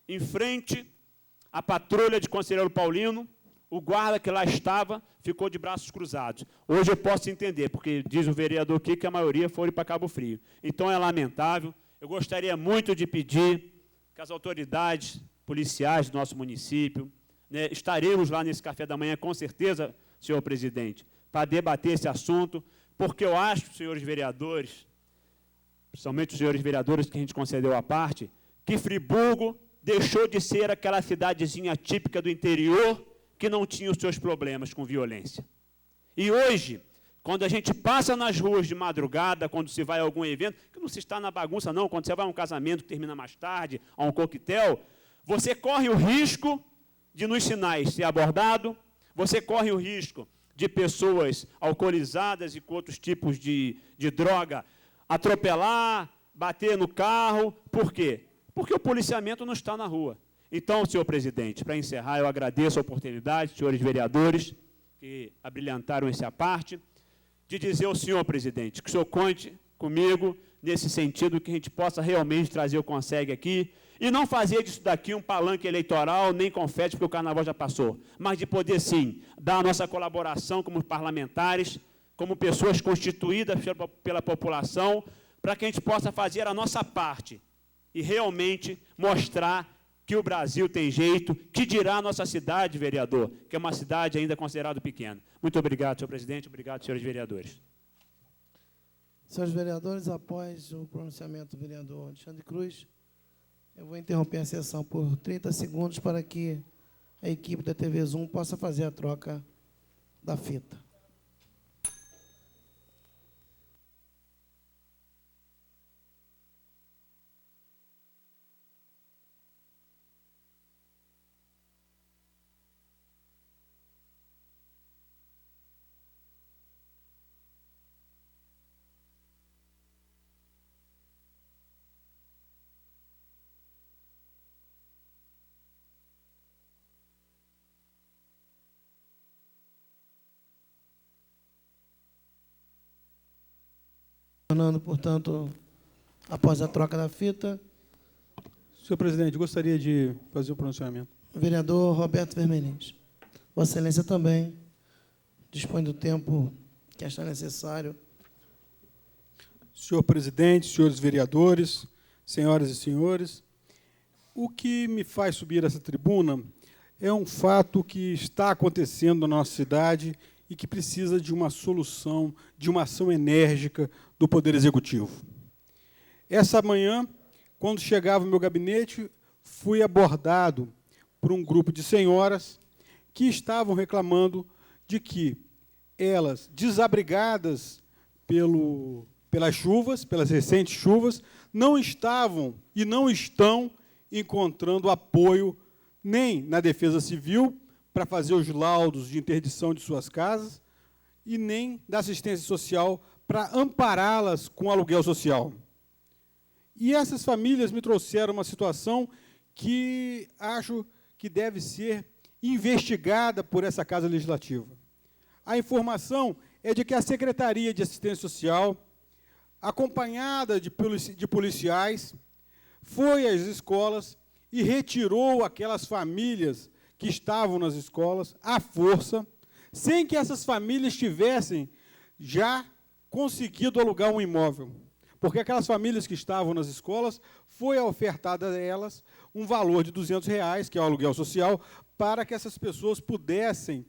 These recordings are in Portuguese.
em frente à patrulha de Conselheiro Paulino, o guarda que lá estava ficou de braços cruzados. Hoje eu posso entender, porque diz o vereador aqui que a maioria foram para Cabo Frio. Então é lamentável. Eu gostaria muito de pedir que as autoridades policiais do nosso município, né, estaremos lá nesse café da manhã, com certeza, senhor presidente, para debater esse assunto, porque eu acho, senhores vereadores, principalmente os senhores vereadores que a gente concedeu à parte, que Friburgo deixou de ser aquela cidadezinha típica do interior que não tinha os seus problemas com violência. E hoje, quando a gente passa nas ruas de madrugada, quando se vai a algum evento, que não se está na bagunça não, quando você vai a um casamento que termina mais tarde, a um coquetel, você corre o risco de, nos sinais, ser abordado, você corre o risco de pessoas alcoolizadas e com outros tipos de droga atropelar, bater no carro. Por quê? Porque o policiamento não está na rua. Então, senhor presidente, para encerrar, eu agradeço a oportunidade, senhores vereadores, que abrilhantaram essa parte, de dizer ao senhor presidente que o senhor conte comigo nesse sentido, que a gente possa realmente trazer o Conseg aqui e não fazer disso daqui um palanque eleitoral, nem confete, porque o carnaval já passou, mas de poder, sim, dar a nossa colaboração como parlamentares, como pessoas constituídas pela população, para que a gente possa fazer a nossa parte e realmente mostrar que o Brasil tem jeito, que dirá a nossa cidade, vereador, que é uma cidade ainda considerada pequena. Muito obrigado, senhor presidente, obrigado, senhores vereadores. Senhores vereadores, após o pronunciamento do vereador Alexandre Cruz, eu vou interromper a sessão por 30 segundos para que a equipe da TV Zoom possa fazer a troca da fita. Tornando, portanto, após a troca da fita. Senhor presidente, gostaria de fazer o pronunciamento. Vereador Roberto Vermelhins. Vossa Excelência também dispõe do tempo que achar necessário. Senhor presidente, senhores vereadores, senhoras e senhores, o que me faz subir essa tribuna é um fato que está acontecendo na nossa cidade e que precisa de uma solução, de uma ação enérgica do Poder Executivo. Essa manhã, quando chegava ao meu gabinete, fui abordado por um grupo de senhoras que estavam reclamando de que elas, desabrigadas pelas chuvas, pelas recentes chuvas, não estavam e não estão encontrando apoio nem na Defesa Civil para fazer os laudos de interdição de suas casas e nem da assistência social para ampará-las com aluguel social. E essas famílias me trouxeram uma situação que acho que deve ser investigada por essa Casa Legislativa. A informação é de que a Secretaria de Assistência Social, acompanhada de policiais, foi às escolas e retirou aquelas famílias que estavam nas escolas à força, sem que essas famílias tivessem já conseguido alugar um imóvel. Porque aquelas famílias que estavam nas escolas, foi ofertada a elas um valor de R$200, que é o aluguel social, para que essas pessoas pudessem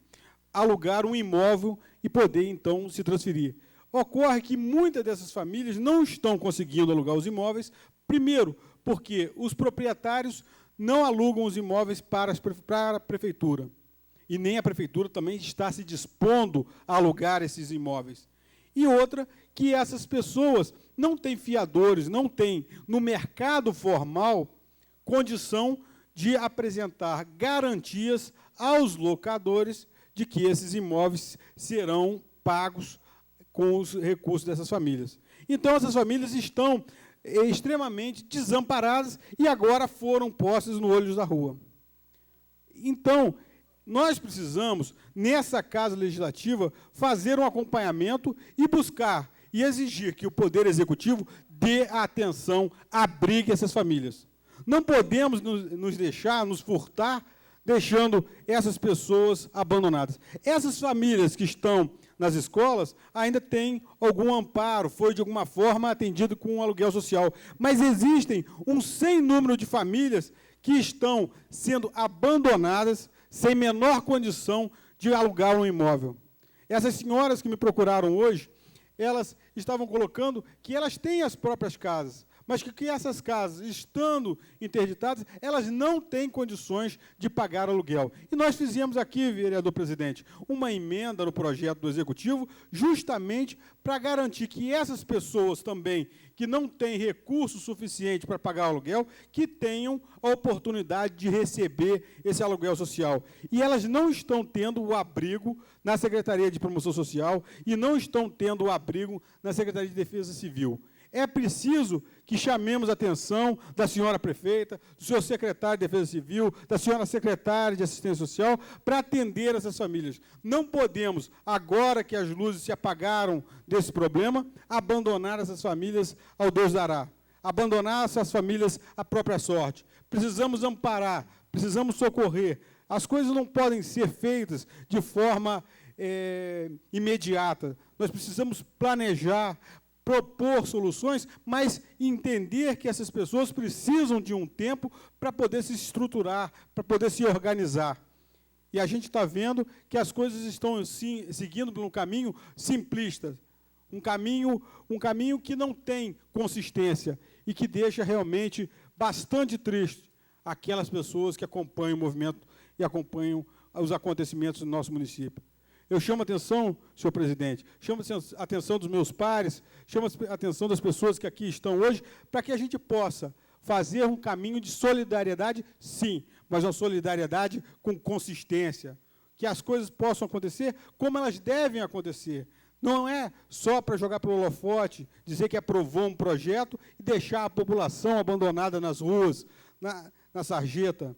alugar um imóvel e poder, então, se transferir. Ocorre que muitas dessas famílias não estão conseguindo alugar os imóveis, primeiro, porque os proprietários não alugam os imóveis para a prefeitura, e nem a prefeitura também está se dispondo a alugar esses imóveis. E outra, que essas pessoas não têm fiadores, não têm, no mercado formal, condição de apresentar garantias aos locadores de que esses imóveis serão pagos com os recursos dessas famílias. Então, essas famílias estão extremamente desamparadas e agora foram postas no olho da rua. Então, nós precisamos, nessa Casa Legislativa, fazer um acompanhamento e buscar e exigir que o Poder Executivo dê atenção, abrigue essas famílias. Não podemos nos deixar, nos furtar, deixando essas pessoas abandonadas. Essas famílias que estão nas escolas ainda têm algum amparo, foi de alguma forma atendido com um aluguel social. Mas existem um sem número de famílias que estão sendo abandonadas sem menor condição de alugar um imóvel. Essas senhoras que me procuraram hoje, elas estavam colocando que elas têm as próprias casas, mas que essas casas, estando interditadas, elas não têm condições de pagar aluguel. E nós fizemos aqui, vereador presidente, uma emenda no projeto do Executivo, justamente para garantir que essas pessoas também, que não têm recurso suficiente para pagar aluguel, que tenham a oportunidade de receber esse aluguel social. E elas não estão tendo o abrigo na Secretaria de Promoção Social e não estão tendo o abrigo na Secretaria de Defesa Civil. É preciso que chamemos a atenção da senhora prefeita, do senhor secretário de Defesa Civil, da senhora secretária de Assistência Social, para atender essas famílias. Não podemos, agora que as luzes se apagaram desse problema, abandonar essas famílias ao Deus dará. Abandonar essas famílias à própria sorte. Precisamos amparar, precisamos socorrer. As coisas não podem ser feitas de forma imediata. Nós precisamos planejar, propor soluções, mas entender que essas pessoas precisam de um tempo para poder se estruturar, para poder se organizar. E a gente está vendo que as coisas estão seguindo por um caminho simplista, um caminho que não tem consistência e que deixa realmente bastante triste aquelas pessoas que acompanham o movimento e acompanham os acontecimentos do nosso município. Eu chamo a atenção, senhor presidente, chamo a atenção dos meus pares, chamo a atenção das pessoas que aqui estão hoje, para que a gente possa fazer um caminho de solidariedade, sim, mas uma solidariedade com consistência, que as coisas possam acontecer como elas devem acontecer. Não é só para jogar pelo holofote, dizer que aprovou um projeto e deixar a população abandonada nas ruas, na sarjeta.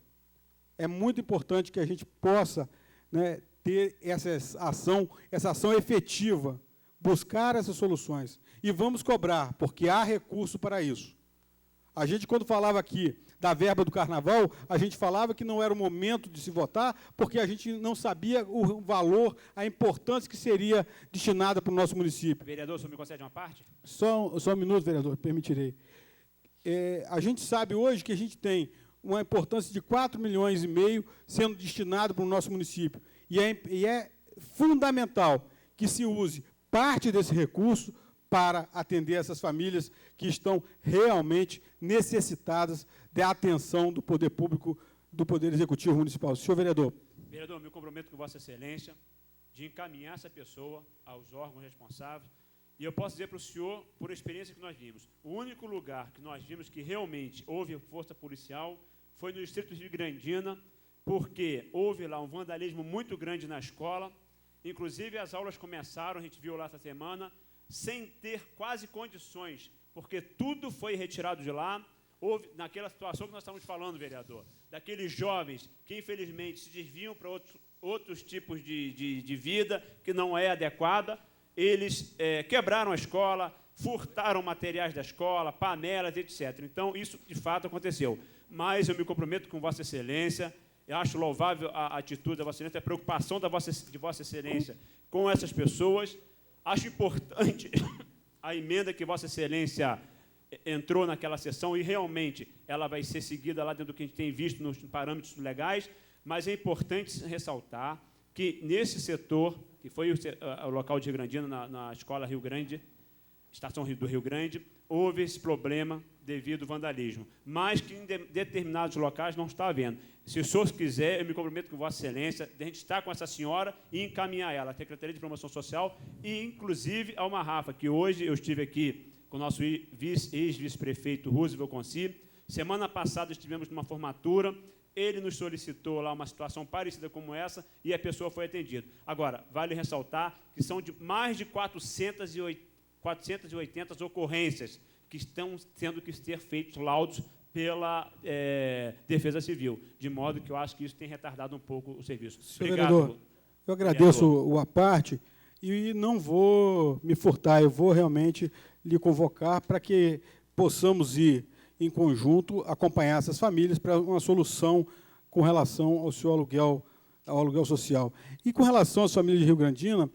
É muito importante que a gente possa, né, ter essa ação efetiva, buscar essas soluções. E vamos cobrar, porque há recurso para isso. A gente, quando falava aqui da verba do Carnaval, a gente falava que não era o momento de se votar, porque a gente não sabia o valor, a importância que seria destinada para o nosso município. Vereador, o senhor me concede uma parte? Só um minuto, vereador, permitirei. A gente sabe hoje que a gente tem uma importância de 4,5 milhões sendo destinado para o nosso município. E é fundamental que se use parte desse recurso para atender essas famílias que estão realmente necessitadas da atenção do poder público, do Poder Executivo Municipal. Senhor vereador. Vereador, me comprometo com Vossa Excelência de encaminhar essa pessoa aos órgãos responsáveis. E eu posso dizer para o senhor, por experiência que nós vimos, o único lugar que nós vimos que realmente houve força policial foi no distrito de Rio Grandina, porque houve lá um vandalismo muito grande na escola, inclusive as aulas começaram, a gente viu lá essa semana, sem ter quase condições, porque tudo foi retirado de lá. Houve, naquela situação que nós estamos falando, vereador, daqueles jovens que, infelizmente, se desviam para outros tipos de vida que não é adequada, eles quebraram a escola, furtaram materiais da escola, panelas, etc. Então, isso, de fato, aconteceu. Mas eu me comprometo com Vossa Excelência. Eu acho louvável a atitude da Vossa Excelência, a preocupação de Vossa Excelência com essas pessoas. Acho importante a emenda que Vossa Excelência entrou naquela sessão e realmente ela vai ser seguida lá dentro do que a gente tem visto nos parâmetros legais, mas é importante ressaltar que nesse setor, que foi o local de Rio Grandina, na escola Rio Grande, Estação do Rio Grande, houve esse problema devido ao vandalismo, mas que em determinados locais não está havendo. Se o senhor quiser, eu me comprometo com Vossa Excelência, de a gente estar com essa senhora e encaminhar ela à Secretaria de Promoção Social e, inclusive, ao Marrafa, que hoje eu estive aqui com o nosso ex-vice-prefeito Roosevelt Conci. Semana passada estivemos numa formatura, ele nos solicitou lá uma situação parecida como essa e a pessoa foi atendida. Agora, vale ressaltar que são de mais de 480 ocorrências que estão tendo que ser feitos laudos pela Defesa Civil, de modo que eu acho que isso tem retardado um pouco o serviço. Senhor vereador, eu agradeço a parte e não vou me furtar, eu vou realmente lhe convocar para que possamos ir em conjunto, acompanhar essas famílias para uma solução com relação ao seu aluguel, ao aluguel social. E com relação às famílias de Rio Grandina,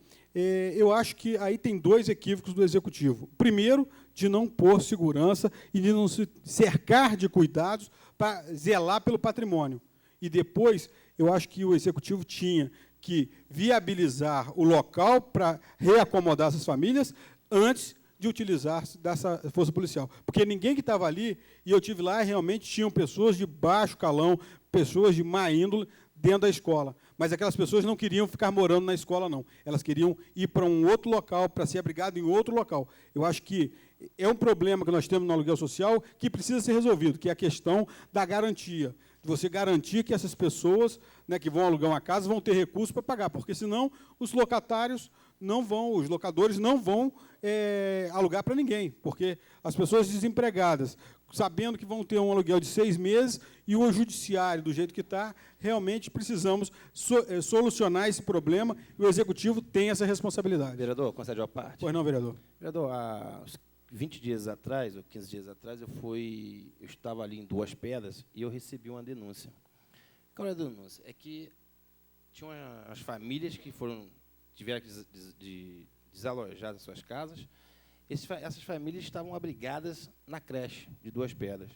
eu acho que aí tem dois equívocos do Executivo. Primeiro, de não pôr segurança e de não se cercar de cuidados para zelar pelo patrimônio. E depois, eu acho que o Executivo tinha que viabilizar o local para reacomodar essas famílias antes de utilizar dessa força policial. Porque ninguém que estava ali, e eu tive lá, realmente tinham pessoas de baixo calão, pessoas de má índole dentro da escola. Mas aquelas pessoas não queriam ficar morando na escola, não. Elas queriam ir para um outro local, para ser abrigado em outro local. Eu acho que é um problema que nós temos no aluguel social que precisa ser resolvido, que é a questão da garantia. De você garantir que essas pessoas, né, que vão alugar uma casa vão ter recursos para pagar, porque senão os locatários não vão, os locadores não vão alugar para ninguém, porque as pessoas desempregadas, sabendo que vão ter um aluguel de 6 meses, e o judiciário, do jeito que está, realmente precisamos solucionar esse problema, e o Executivo tem essa responsabilidade. Vereador, concede a parte. Pois não, vereador. Vereador, há 20 dias atrás, ou 15 dias atrás, eu estava ali em Duas Pedras e eu recebi uma denúncia. Qual é a denúncia? É que tinham as famílias que tiveram que desalojar das suas casas. Essas famílias estavam abrigadas na creche de Duas Pedras.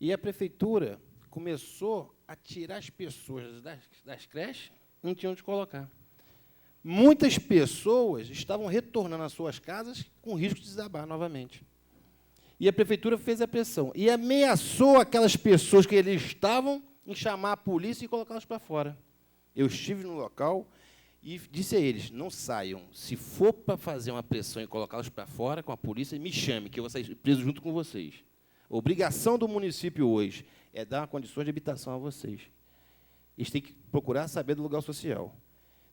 E a prefeitura começou a tirar as pessoas das creches, não tinham onde colocar. Muitas pessoas estavam retornando às suas casas com risco de desabar novamente. E a prefeitura fez a pressão e ameaçou aquelas pessoas que eles estavam em chamar a polícia e colocá-las para fora. Eu estive no local e disse a eles, não saiam. Se for para fazer uma pressão e colocá-los para fora com a polícia, me chame, que eu vou sair preso junto com vocês. A obrigação do município hoje é dar condições de habitação a vocês. Eles têm que procurar saber do lugar social.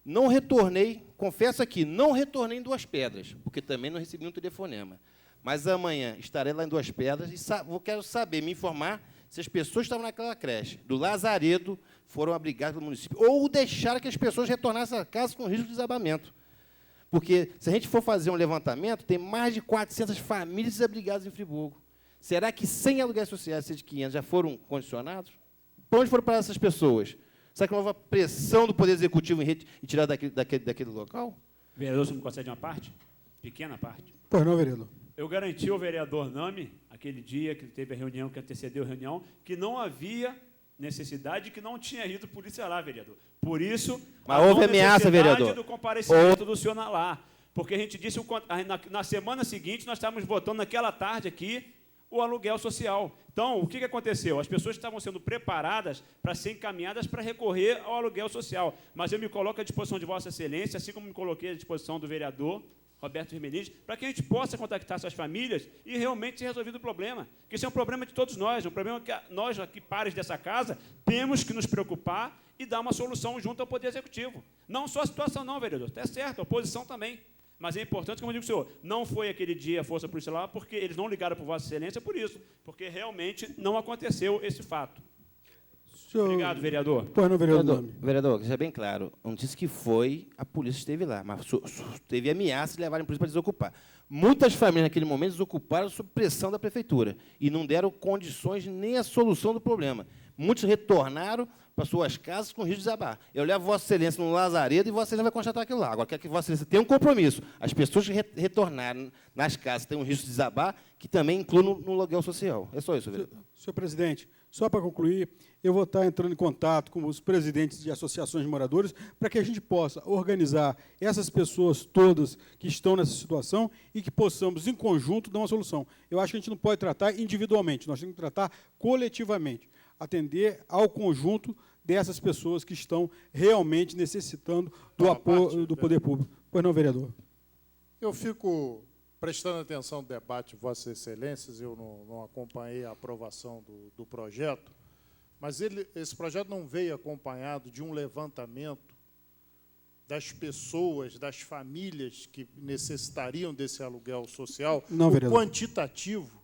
Não retornei, confesso aqui, não retornei em Duas Pedras, porque também não recebi um telefonema. Mas amanhã estarei lá em Duas Pedras e quero saber, me informar, se as pessoas que estavam naquela creche, do Lazaredo, foram abrigadas pelo município, ou deixaram que as pessoas retornassem à casa com risco de desabamento. Porque, se a gente for fazer um levantamento, tem mais de 400 famílias desabrigadas em Friburgo. Será que 100 aluguéis sociais, de 500, já foram condicionados? Para onde foram para essas pessoas? Será que não houve pressão do Poder Executivo em tirar daquele local? Vereador, você me concede uma parte? Pequena parte. Pois não, vereador. Eu garanti ao vereador Nami, aquele dia que teve a reunião, que antecedeu a reunião, que não havia necessidade, que não tinha ido polícia lá, vereador. Por isso, mas houve ameaça, vereador, do comparecimento do senhor lá. Porque a gente disse, na semana seguinte, nós estávamos votando naquela tarde aqui, o aluguel social. Então, o que aconteceu? As pessoas estavam sendo preparadas para serem encaminhadas para recorrer ao aluguel social. Mas eu me coloco à disposição de Vossa Excelência, assim como me coloquei à disposição do vereador Roberto Firmenich, para que a gente possa contactar essas famílias e realmente ser resolvido o problema. Porque isso é um problema de todos nós, um problema que nós, aqui, pares dessa casa, temos que nos preocupar e dar uma solução junto ao Poder Executivo. Não só a situação não, vereador, está certo, a oposição também. Mas é importante, como eu digo, senhor, não foi aquele dia a Força Policial lá, porque eles não ligaram para Vossa Excelência por isso, porque realmente não aconteceu esse fato. Senhor... Obrigado, vereador. Pois não, vereador. Vereador, seja bem claro, não disse que foi, a polícia esteve lá, mas teve ameaça de levarem a polícia para desocupar. Muitas famílias, naquele momento, desocuparam sob pressão da prefeitura e não deram condições nem a solução do problema. Muitos retornaram para suas casas com risco de desabar. Eu levo Vossa Excelência no Lazaredo e Vossa Excelência vai constatar aquilo lá. Agora, quer que Vossa Excelência tenha um compromisso. As pessoas que retornaram nas casas têm um risco de desabar, que também inclui no aluguel social. É só isso, vereador. Senhor presidente, só para concluir, eu vou estar entrando em contato com os presidentes de associações de moradores para que a gente possa organizar essas pessoas todas que estão nessa situação e que possamos, em conjunto, dar uma solução. Eu acho que a gente não pode tratar individualmente, nós temos que tratar coletivamente, atender ao conjunto dessas pessoas que estão realmente necessitando do apoio do poder público. Pois não, vereador? Eu fico prestando atenção no debate, Vossas Excelências, eu não acompanhei a aprovação do projeto, mas esse projeto não veio acompanhado de um levantamento das pessoas, das famílias que necessitariam desse aluguel social, não, vereador. Quantitativo,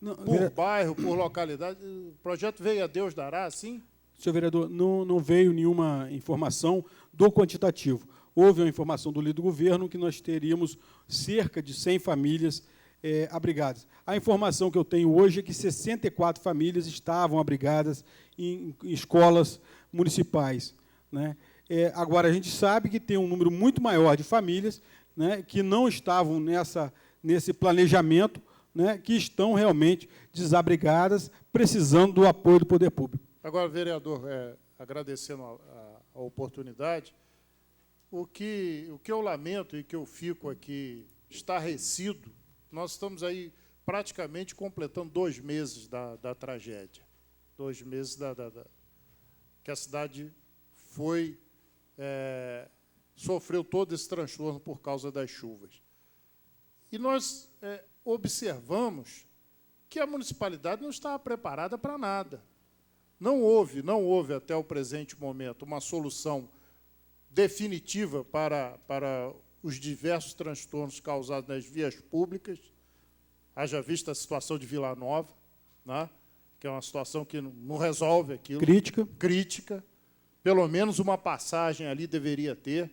não, por bairro, por localidade. O projeto veio a Deus dará, assim? Senhor vereador, não veio nenhuma informação do quantitativo. Houve uma informação do líder do governo que nós teríamos cerca de 100 famílias abrigadas. A informação que eu tenho hoje é que 64 famílias estavam abrigadas em escolas municipais, né? Agora, a gente sabe que tem um número muito maior de famílias, né, que não estavam nesse planejamento, né, que estão realmente desabrigadas, precisando do apoio do poder público. Agora, vereador, agradecendo a oportunidade, o que eu lamento e que eu fico aqui estarrecido, nós estamos aí praticamente completando 2 meses da tragédia. 2 meses que a cidade sofreu todo esse transtorno por causa das chuvas. E nós observamos que a municipalidade não estava preparada para nada. Não houve até o presente momento uma solução definitiva para os diversos transtornos causados nas vias públicas, haja vista a situação de Vila Nova, né, que é uma situação que não resolve aquilo. Crítica. Pelo menos uma passagem ali deveria ter,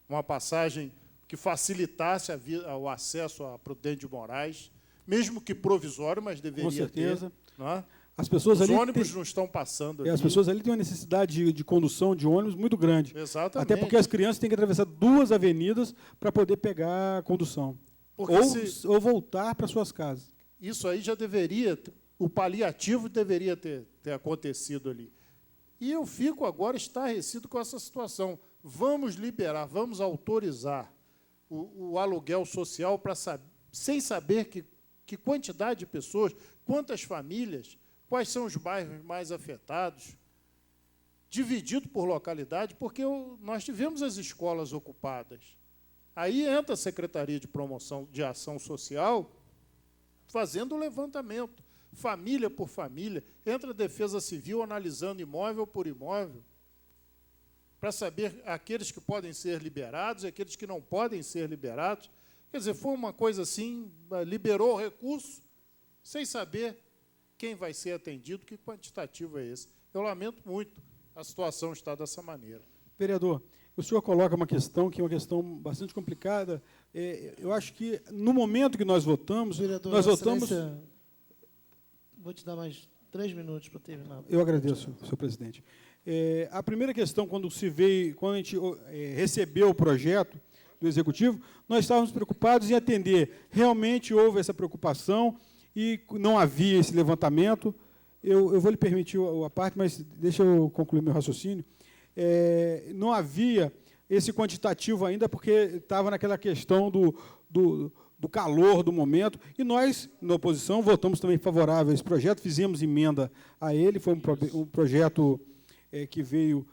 uma passagem que facilitasse o acesso a Prudente de Moraes, mesmo que provisório, mas deveria ter. Com certeza. Né? As pessoas Os ônibus não estão passando. As pessoas ali têm uma necessidade de condução de ônibus muito grande. Exatamente. Até porque as crianças têm que atravessar 2 avenidas para poder pegar a condução. Ou voltar para suas casas. Isso aí já deveria, o paliativo deveria ter acontecido ali. E eu fico agora estarrecido com essa situação. Vamos liberar, vamos autorizar o aluguel social sem saber que quantidade de pessoas, quantas famílias, quais são os bairros mais afetados, dividido por localidade, porque nós tivemos as escolas ocupadas. Aí entra a Secretaria de Promoção de Ação Social fazendo o levantamento, família por família, entra a Defesa Civil analisando imóvel por imóvel, para saber aqueles que podem ser liberados e aqueles que não podem ser liberados. Quer dizer, foi uma coisa assim, liberou o recurso, sem saber quem vai ser atendido, que quantitativo é esse. Eu lamento muito a situação estar dessa maneira. Vereador, o senhor coloca uma questão que é uma questão bastante complicada. Eu acho que, no momento que nós votamos, vereador, nós votamos... Vou te dar mais 3 minutos para terminar. Eu agradeço, senhor presidente. A primeira questão, quando a gente recebeu o projeto do Executivo, nós estávamos preocupados em atender. Realmente houve essa preocupação e não havia esse levantamento. Eu vou lhe permitir a parte, mas deixa eu concluir meu raciocínio. Não havia esse quantitativo ainda, porque estava naquela questão do calor do momento, e nós, na oposição, votamos também favorável a esse projeto, fizemos emenda a ele, foi um projeto que veio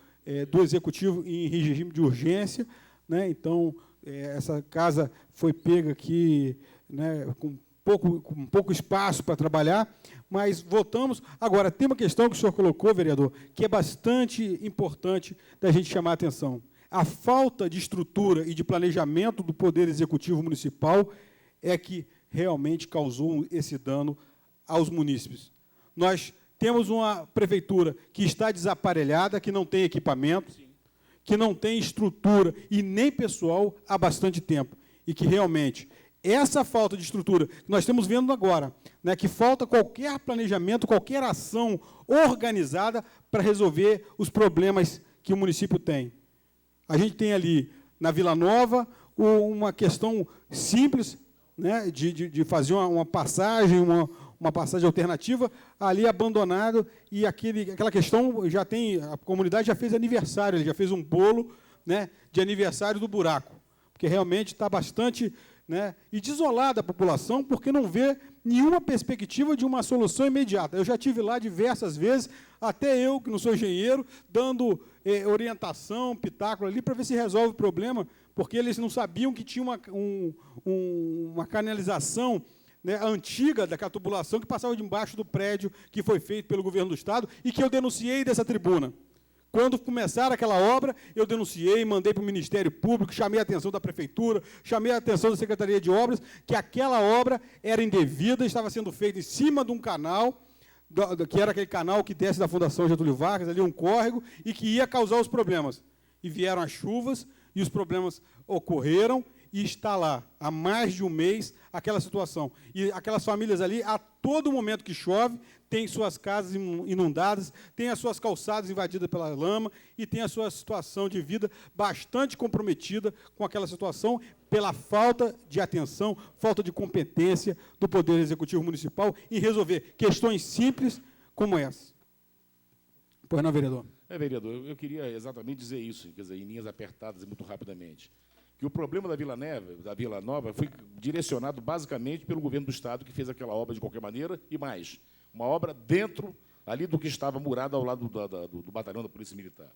do Executivo em regime de urgência, né? Então, essa casa foi pega aqui, né, com pouco espaço para trabalhar, mas votamos. Agora, tem uma questão que o senhor colocou, vereador, que é bastante importante da gente chamar a atenção. A falta de estrutura e de planejamento do Poder Executivo Municipal é que realmente causou esse dano aos munícipes. Nós temos uma prefeitura que está desaparelhada, que não tem equipamento, que não tem estrutura e nem pessoal há bastante tempo, e que realmente essa falta de estrutura que nós estamos vendo agora, né, que falta qualquer planejamento, qualquer ação organizada para resolver os problemas que o município tem. A gente tem ali, na Vila Nova, uma questão simples, né, de fazer uma passagem, uma passagem alternativa, ali abandonado, e aquela questão, a comunidade já fez aniversário, ele já fez um bolo, né, de aniversário do buraco, porque realmente está bastante, né, e desolada a população, porque não vê nenhuma perspectiva de uma solução imediata. Eu já estive lá diversas vezes, até eu, que não sou engenheiro, dando orientação, pitáculo ali, para ver se resolve o problema, porque eles não sabiam que tinha uma canalização, né, antiga daquela tubulação que passava debaixo do prédio que foi feito pelo governo do Estado e que eu denunciei dessa tribuna. Quando começaram aquela obra, eu denunciei, mandei para o Ministério Público, chamei a atenção da Prefeitura, chamei a atenção da Secretaria de Obras, que aquela obra era indevida, estava sendo feita em cima de um canal, que era aquele canal que desce da Fundação Getúlio Vargas, ali um córrego, e que ia causar os problemas. E vieram as chuvas, e os problemas ocorreram, e está lá, há mais de um mês, aquela situação. E aquelas famílias ali, a todo momento que chove, têm suas casas inundadas, têm as suas calçadas invadidas pela lama e têm a sua situação de vida bastante comprometida com aquela situação pela falta de atenção, falta de competência do Poder Executivo Municipal em resolver questões simples como essa. Pois não, vereador? Vereador, eu queria exatamente dizer isso, quer dizer, em linhas apertadas e muito rapidamente, que o problema da Vila Nova foi direcionado basicamente pelo governo do Estado, que fez aquela obra de qualquer maneira, e mais, uma obra dentro ali do que estava murado ao lado do batalhão da Polícia Militar.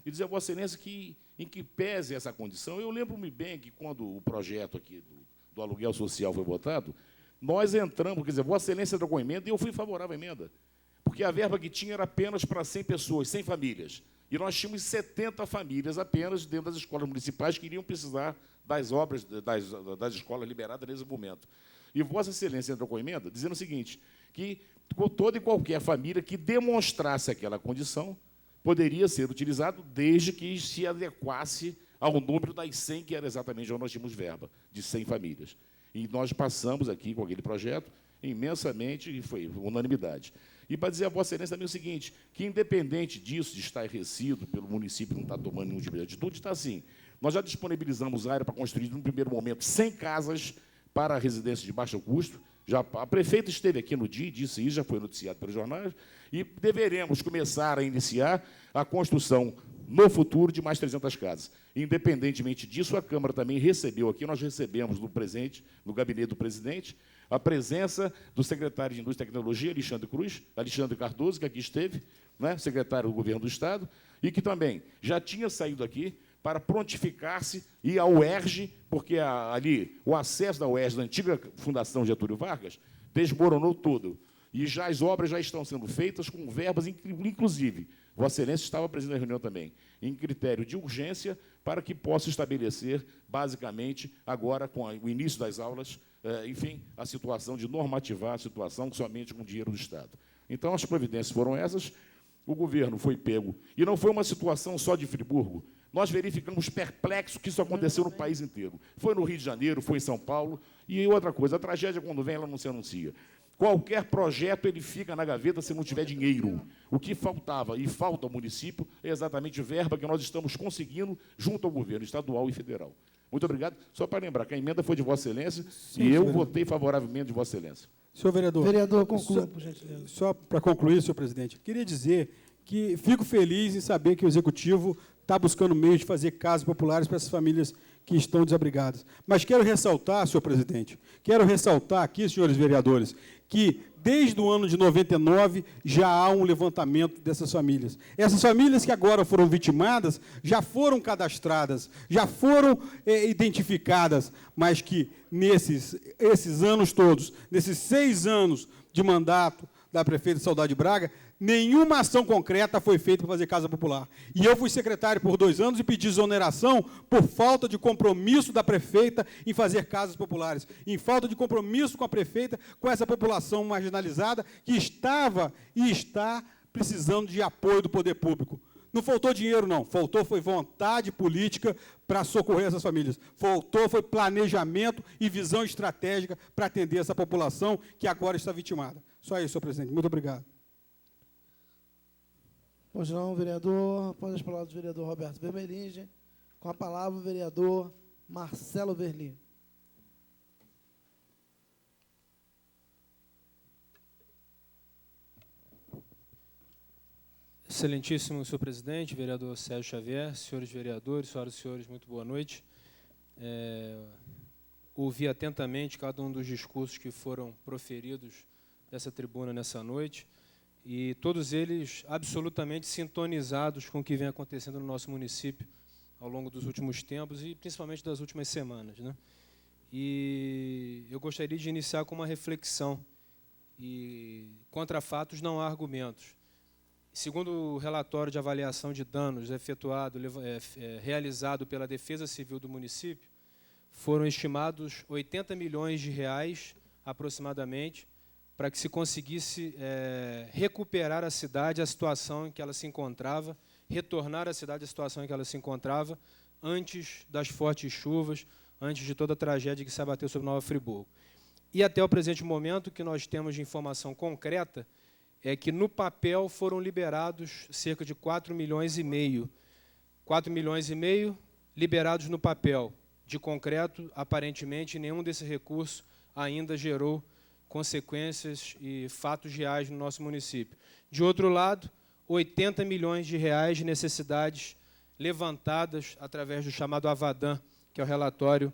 E dizer a Vossa Excelência que, em que pese essa condição, eu lembro-me bem que, quando o projeto aqui do aluguel social foi votado, nós entramos, quer dizer, Vossa Excelência entrou com emenda e eu fui favorável à emenda, porque a verba que tinha era apenas para 100 pessoas, 100 famílias. E nós tínhamos 70 famílias apenas dentro das escolas municipais que iriam precisar das obras, das escolas liberadas nesse momento. E Vossa Excelência entrou com emenda dizendo o seguinte, que toda e qualquer família que demonstrasse aquela condição poderia ser utilizado desde que se adequasse ao número das 100, que era exatamente onde nós tínhamos verba, de 100 famílias. E nós passamos aqui com aquele projeto imensamente, e foi unanimidade. E para dizer a Vossa Excelência também o seguinte, que independente disso, de estar enriquecido pelo município não estar tomando nenhum tipo de atitude, está assim, nós já disponibilizamos área para construir, no primeiro momento, 100 casas para residências de baixo custo. Já, a prefeita esteve aqui no dia e disse isso, já foi noticiado pelos jornais, e deveremos começar a iniciar a construção, no futuro, de mais 300 casas. Independentemente disso, a Câmara também recebeu aqui, nós recebemos no presente, no gabinete do presidente, a presença do secretário de Indústria e Tecnologia, Alexandre Cardoso, que aqui esteve, né, secretário do Governo do Estado, e que também já tinha saído aqui para prontificar-se e a UERJ, porque ali o acesso da UERJ, da antiga Fundação Getúlio Vargas, desmoronou tudo. E já as obras já estão sendo feitas com verbas, inclusive, Vossa Excelência estava presente na reunião também, em critério de urgência, para que possa estabelecer, basicamente, agora, com o início das aulas, enfim, a situação de normativar a situação somente com dinheiro do Estado. Então, as providências foram essas, o governo foi pego, e não foi uma situação só de Friburgo, nós verificamos perplexo que isso aconteceu no país inteiro. Foi no Rio de Janeiro, foi em São Paulo, e outra coisa, a tragédia, quando vem, ela não se anuncia. Qualquer projeto, ele fica na gaveta se não tiver dinheiro. O que faltava e falta ao município é exatamente verba que nós estamos conseguindo junto ao governo estadual e federal. Muito obrigado. Só para lembrar que a emenda foi de Vossa Excelência. Sim, e eu votei favoravelmente de Vossa Excelência. Senhor vereador. Vereador, conclua, por gentileza. Só para concluir, senhor presidente, queria dizer que fico feliz em saber que o Executivo está buscando meios de fazer casas populares para essas famílias que estão desabrigadas. Mas quero ressaltar, senhor presidente, quero ressaltar aqui, senhores vereadores, que desde o ano de 99 já há um levantamento dessas famílias. Essas famílias que agora foram vitimadas já foram cadastradas, já foram identificadas, mas que esses anos todos, nesses 6 anos de mandato da prefeita Saudade Braga, nenhuma ação concreta foi feita para fazer casa popular. E eu fui secretário por 2 anos e pedi exoneração por falta de compromisso da prefeita em fazer casas populares, em falta de compromisso com a prefeita, com essa população marginalizada que estava e está precisando de apoio do poder público. Não faltou dinheiro, não. Faltou foi vontade política para socorrer essas famílias. Faltou foi planejamento e visão estratégica para atender essa população que agora está vitimada. Só isso, senhor presidente. Muito obrigado. Pois não, vereador. Após as palavras do vereador Roberto Vermelhinge, com a palavra o vereador Marcelo Verli. Excelentíssimo senhor presidente, vereador Sérgio Xavier, senhores vereadores, senhoras e senhores, muito boa noite. Ouvi atentamente cada um dos discursos que foram proferidos dessa tribuna nessa noite, e todos eles absolutamente sintonizados com o que vem acontecendo no nosso município ao longo dos últimos tempos e principalmente das últimas semanas, né? E eu gostaria de iniciar com uma reflexão. E contra fatos não há argumentos. Segundo o relatório de avaliação de danos realizado pela Defesa Civil do município, foram estimados 80 milhões de reais, aproximadamente, para que se conseguisse recuperar a cidade, a situação em que ela se encontrava, retornar à cidade à situação em que ela se encontrava antes das fortes chuvas, antes de toda a tragédia que se abateu sobre Nova Friburgo. E até o presente momento, o que nós temos de informação concreta é que, no papel, foram liberados cerca de 4 milhões e meio. 4 milhões e meio liberados no papel. De concreto, aparentemente, nenhum desses recursos ainda gerou consequências e fatos reais no nosso município. De outro lado, 80 milhões de reais de necessidades levantadas através do chamado AVADAN, que é o relatório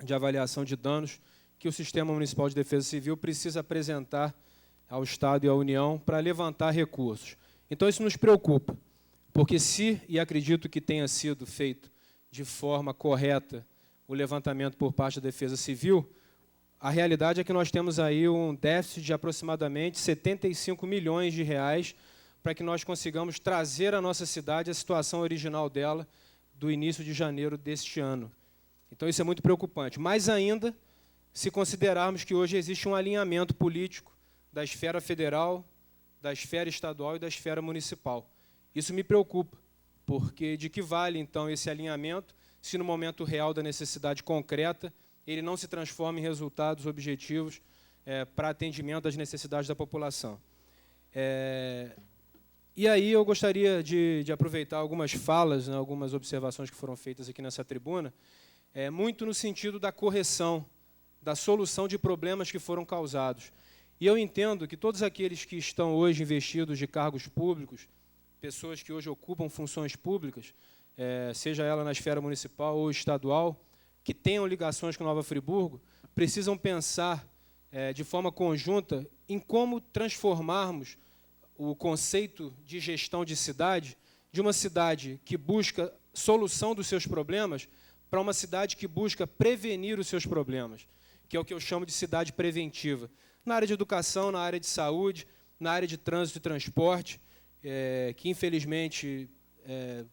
de avaliação de danos que o Sistema Municipal de Defesa Civil precisa apresentar ao Estado e à União para levantar recursos. Então, isso nos preocupa, porque se, e acredito que tenha sido feito de forma correta o levantamento por parte da Defesa Civil, a realidade é que nós temos aí um déficit de aproximadamente 75 milhões de reais para que nós consigamos trazer à nossa cidade a situação original dela do início de janeiro deste ano. Então, isso é muito preocupante. Mais ainda, se considerarmos que hoje existe um alinhamento político da esfera federal, da esfera estadual e da esfera municipal. Isso me preocupa, porque de que vale, então, esse alinhamento se, no momento real da necessidade concreta, ele não se transforma em resultados objetivos para atendimento às necessidades da população. E aí eu gostaria de aproveitar algumas falas, né, algumas observações que foram feitas aqui nessa tribuna, muito no sentido da correção, da solução de problemas que foram causados. E eu entendo que todos aqueles que estão hoje investidos de cargos públicos, pessoas que hoje ocupam funções públicas, seja ela na esfera municipal ou estadual, que tenham ligações com Nova Friburgo, precisam pensar de forma conjunta em como transformarmos o conceito de gestão de cidade, de uma cidade que busca solução dos seus problemas, para uma cidade que busca prevenir os seus problemas, que é o que eu chamo de cidade preventiva. Na área de educação, na área de saúde, na área de trânsito e transporte, que, infelizmente,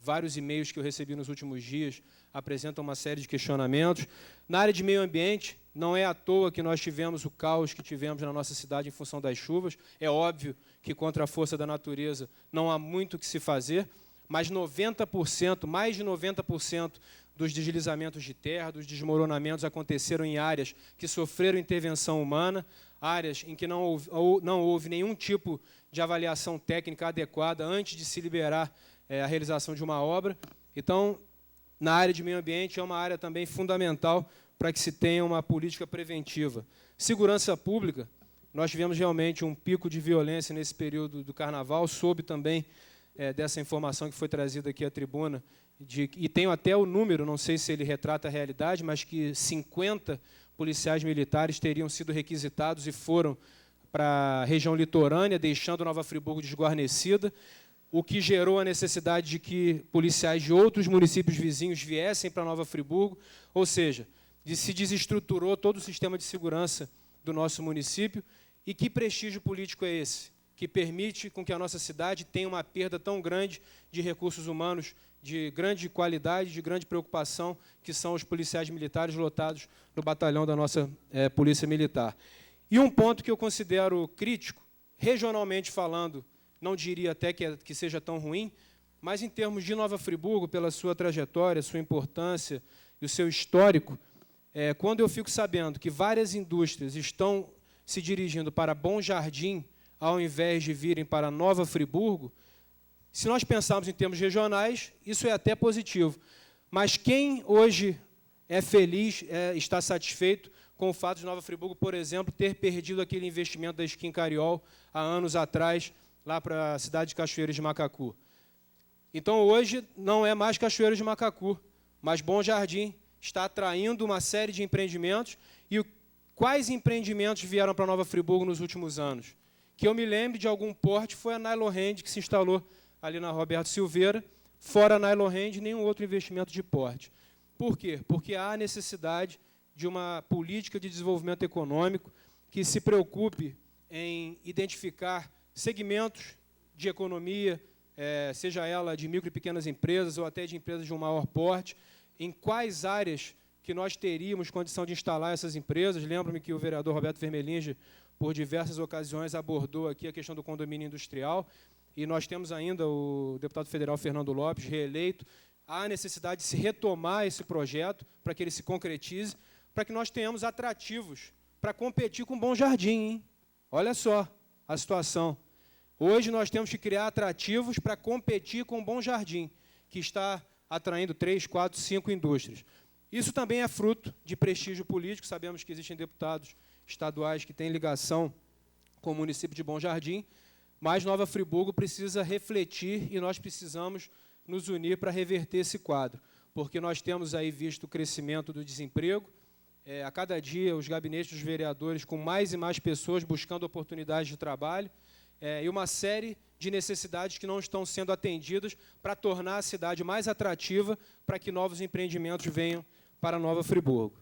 vários e-mails que eu recebi nos últimos dias apresentam uma série de questionamentos. Na área de meio ambiente, não é à toa que nós tivemos o caos que tivemos na nossa cidade em função das chuvas. É óbvio que, contra a força da natureza, não há muito o que se fazer, mas 90%, mais de 90% dos deslizamentos de terra, dos desmoronamentos aconteceram em áreas que sofreram intervenção humana, áreas em que não houve nenhum tipo de avaliação técnica adequada antes de se liberar a realização de uma obra. Então, na área de meio ambiente, é uma área também fundamental para que se tenha uma política preventiva. Segurança pública, nós tivemos realmente um pico de violência nesse período do Carnaval, soube também dessa informação que foi trazida aqui à tribuna, e tenho até o número, não sei se ele retrata a realidade, mas que 50 policiais militares teriam sido requisitados e foram para a região litorânea, deixando Nova Friburgo desguarnecida, o que gerou a necessidade de que policiais de outros municípios vizinhos viessem para Nova Friburgo, ou seja, se desestruturou todo o sistema de segurança do nosso município. E que prestígio político é esse, que permite com que a nossa cidade tenha uma perda tão grande de recursos humanos, de grande qualidade, de grande preocupação, que são os policiais militares lotados no batalhão da nossa Polícia Militar. E um ponto que eu considero crítico, regionalmente falando, não diria até que seja tão ruim, mas em termos de Nova Friburgo, pela sua trajetória, sua importância e o seu histórico, quando eu fico sabendo que várias indústrias estão se dirigindo para Bom Jardim, ao invés de virem para Nova Friburgo, se nós pensarmos em termos regionais, isso é até positivo. Mas quem hoje é feliz, está satisfeito com o fato de Nova Friburgo, por exemplo, ter perdido aquele investimento da Skin Cariol há anos atrás, lá para a cidade de Cachoeiras de Macacu. Então, hoje, não é mais Cachoeiras de Macacu, mas Bom Jardim está atraindo uma série de empreendimentos. E quais empreendimentos vieram para Nova Friburgo nos últimos anos? Que eu me lembre de algum porte, foi a Nylon Hand, que se instalou ali na Roberto Silveira. Fora a Nylon Hand, nenhum outro investimento de porte. Por quê? Porque há necessidade de uma política de desenvolvimento econômico que se preocupe em identificar segmentos de economia, seja ela de micro e pequenas empresas ou até de empresas de um maior porte, em quais áreas que nós teríamos condição de instalar essas empresas. Lembro-me que o vereador Roberto Vermelinge, por diversas ocasiões, abordou aqui a questão do condomínio industrial, e nós temos ainda o deputado federal Fernando Lopes, reeleito. Há necessidade de se retomar esse projeto para que ele se concretize, para que nós tenhamos atrativos para competir com o Bom Jardim, hein? Olha só a situação. Hoje nós temos que criar atrativos para competir com o Bom Jardim, que está atraindo 3, 4, 5 indústrias. Isso também é fruto de prestígio político. Sabemos que existem deputados estaduais que têm ligação com o município de Bom Jardim, mas Nova Friburgo precisa refletir e nós precisamos nos unir para reverter esse quadro, porque nós temos aí visto o crescimento do desemprego, a cada dia os gabinetes dos vereadores com mais e mais pessoas buscando oportunidades de trabalho, e uma série de necessidades que não estão sendo atendidas para tornar a cidade mais atrativa para que novos empreendimentos venham para Nova Friburgo.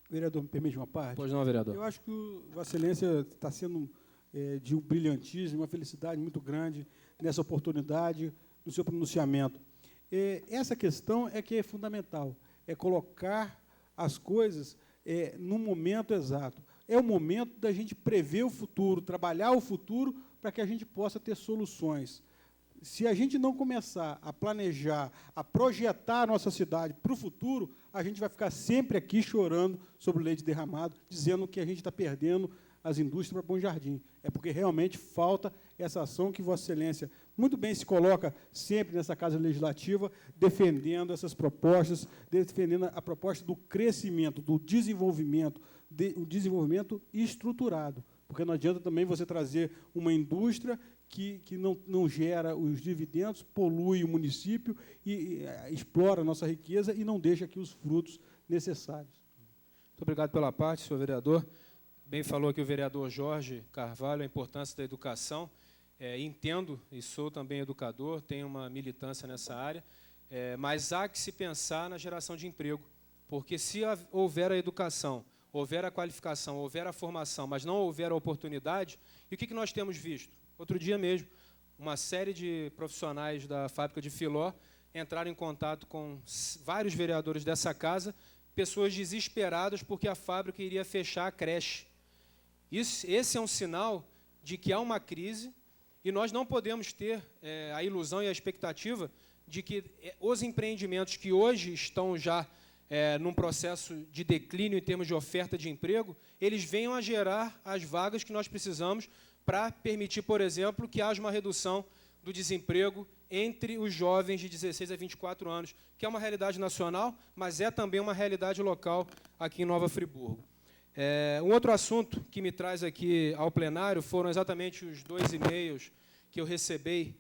Vereador, me permite uma parte? Pois não, vereador. Eu acho que Vossa Excelência está sendo de um brilhantismo, uma felicidade muito grande nessa oportunidade, no seu pronunciamento. Essa questão é que é fundamental, é colocar as coisas no momento exato. É o momento da gente prever o futuro, trabalhar o futuro para que a gente possa ter soluções. Se a gente não começar a planejar, a projetar a nossa cidade para o futuro, a gente vai ficar sempre aqui chorando sobre o leite derramado, dizendo que a gente está perdendo as indústrias para Bom Jardim. É porque realmente falta essa ação que Vossa Excelência muito bem se coloca sempre nessa Casa Legislativa, defendendo essas propostas, defendendo a proposta do crescimento, do desenvolvimento, um desenvolvimento estruturado. Porque não adianta também você trazer uma indústria que não gera os dividendos, polui o município e explora a nossa riqueza e não deixa aqui os frutos necessários. Muito obrigado pela parte, senhor vereador. Bem falou aqui o vereador Jorge Carvalho a importância da educação. Entendo e sou também educador, tenho uma militância nessa área, mas há que se pensar na geração de emprego, porque se houver a educação, houver a qualificação, houver a formação, mas não houver a oportunidade, e o que nós temos visto? Outro dia mesmo, uma série de profissionais da fábrica de Filó entraram em contato com vários vereadores dessa casa, pessoas desesperadas porque a fábrica iria fechar a creche. Esse é um sinal de que há uma crise e nós não podemos ter a ilusão e a expectativa de que os empreendimentos que hoje estão já num processo de declínio em termos de oferta de emprego, eles venham a gerar as vagas que nós precisamos para permitir, por exemplo, que haja uma redução do desemprego entre os jovens de 16 a 24 anos, que é uma realidade nacional, mas é também uma realidade local aqui em Nova Friburgo. Um outro assunto que me traz aqui ao plenário foram exatamente os 2 e-mails que eu recebi,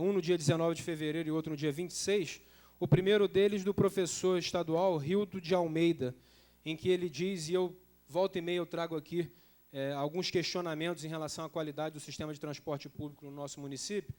um no dia 19 de fevereiro e outro no dia 26, o primeiro deles do professor estadual Rildo de Almeida, em que ele diz, e eu volta e meia eu trago aqui alguns questionamentos em relação à qualidade do sistema de transporte público no nosso município,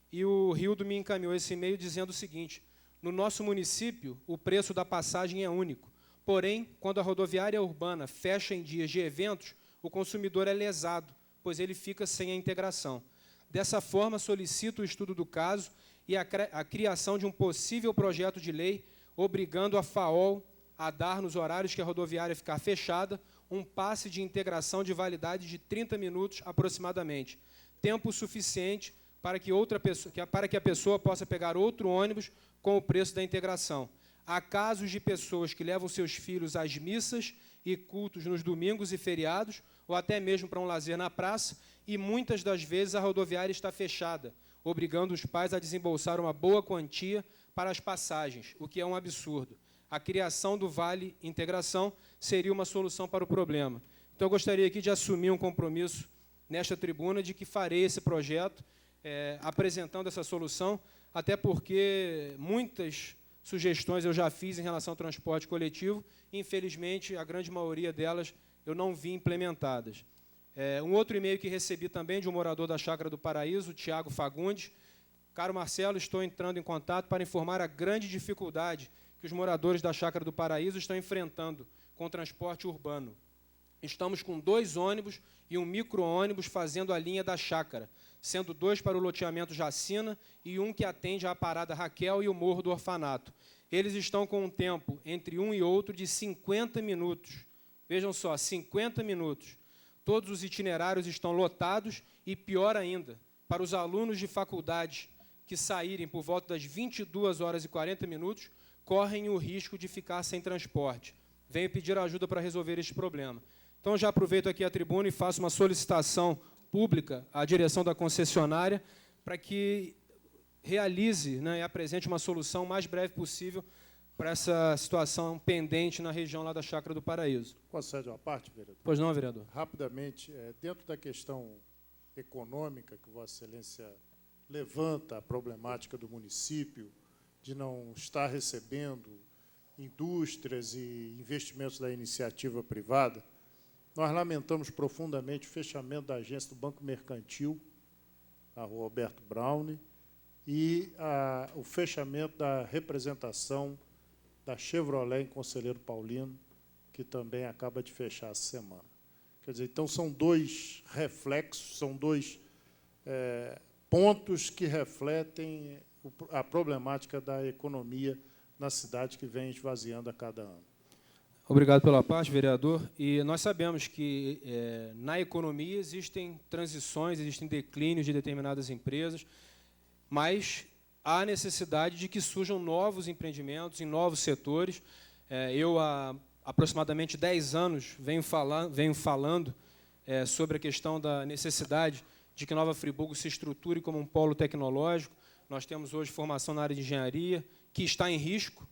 e o Rildo me encaminhou esse e-mail dizendo o seguinte: no nosso município, o preço da passagem é único, porém, quando a rodoviária urbana fecha em dias de eventos, o consumidor é lesado, pois ele fica sem a integração. Dessa forma, solicito o estudo do caso e a criação de um possível projeto de lei obrigando a FAOL a dar, nos horários que a rodoviária ficar fechada, um passe de integração de validade de 30 minutos aproximadamente, tempo suficiente para que a pessoa possa pegar outro ônibus com o preço da integração. Há casos de pessoas que levam seus filhos às missas e cultos nos domingos e feriados, ou até mesmo para um lazer na praça, e muitas das vezes a rodoviária está fechada, obrigando os pais a desembolsar uma boa quantia para as passagens, o que é um absurdo. A criação do Vale Integração seria uma solução para o problema. Então, eu gostaria aqui de assumir um compromisso nesta tribuna de que farei esse projeto, apresentando essa solução, até porque muitas sugestões eu já fiz em relação ao transporte coletivo, e, infelizmente, a grande maioria delas eu não vi implementadas. Um outro e-mail que recebi também de um morador da Chácara do Paraíso, Tiago Fagundes. Caro Marcelo, estou entrando em contato para informar a grande dificuldade que os moradores da Chácara do Paraíso estão enfrentando com o transporte urbano. Estamos com 2 ônibus e um micro-ônibus fazendo a linha da Chácara, sendo 2 para o loteamento Jacina e um que atende à Parada Raquel e o Morro do Orfanato. Eles estão com um tempo entre um e outro de 50 minutos. Vejam só, 50 minutos. Todos os itinerários estão lotados e, pior ainda, para os alunos de faculdade que saírem por volta das 22h40, correm o risco de ficar sem transporte. Venho pedir ajuda para resolver este problema. Então, já aproveito aqui a tribuna e faço uma solicitação pública à direção da concessionária para que realize, né, e apresente uma solução o mais breve possível para essa situação pendente na região lá da Chácara do Paraíso. Concede uma parte, vereador? Pois não, vereador? Rapidamente, dentro da questão econômica que Vossa Excelência levanta, a problemática do município de não estar recebendo indústrias e investimentos da iniciativa privada, nós lamentamos profundamente o fechamento da agência do Banco Mercantil, na Rua Alberto Braune, e o fechamento da representação da Chevrolet em Conselheiro Paulino, que também acaba de fechar essa semana. Quer dizer, então, são dois reflexos, são dois pontos que refletem a problemática da economia na cidade, que vem esvaziando a cada ano. Obrigado pela parte, vereador. E nós sabemos que, na economia, existem transições, existem declínios de determinadas empresas, mas há necessidade de que surjam novos empreendimentos em novos setores. Eu, há aproximadamente 10 anos, venho falando sobre a questão da necessidade de que Nova Friburgo se estruture como um polo tecnológico. Nós temos hoje formação na área de engenharia, que está em risco,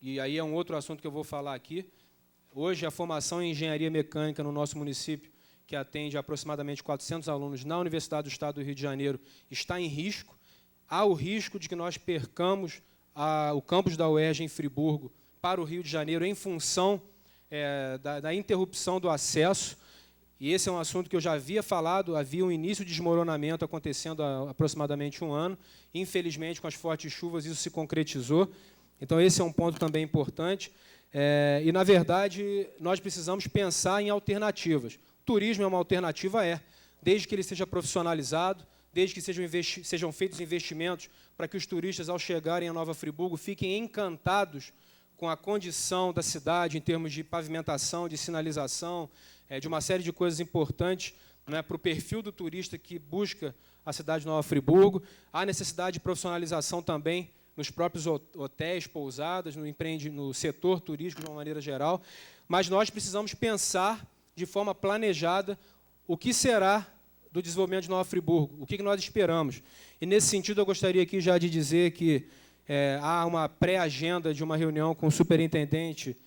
e aí é um outro assunto que eu vou falar aqui. Hoje, a formação em engenharia mecânica no nosso município, que atende aproximadamente 400 alunos na Universidade do Estado do Rio de Janeiro, está em risco. Há o risco de que nós percamos o campus da UERJ em Friburgo para o Rio de Janeiro em função da interrupção do acesso. E esse é um assunto que eu já havia falado, havia um início de desmoronamento acontecendo há aproximadamente um ano. Infelizmente, com as fortes chuvas, isso se concretizou. Então, esse é um ponto também importante. E, na verdade, nós precisamos pensar em alternativas. O turismo é uma alternativa, desde que ele seja profissionalizado, desde que sejam feitos investimentos para que os turistas, ao chegarem a Nova Friburgo, fiquem encantados com a condição da cidade em termos de pavimentação, de sinalização, de uma série de coisas importantes, né, para o perfil do turista que busca a cidade de Nova Friburgo. Há necessidade de profissionalização também nos próprios hotéis, pousadas, no setor turístico de uma maneira geral, mas nós precisamos pensar de forma planejada o que será do desenvolvimento de Nova Friburgo, o que nós esperamos. E, nesse sentido, eu gostaria aqui já de dizer que há uma pré-agenda de uma reunião com o superintendente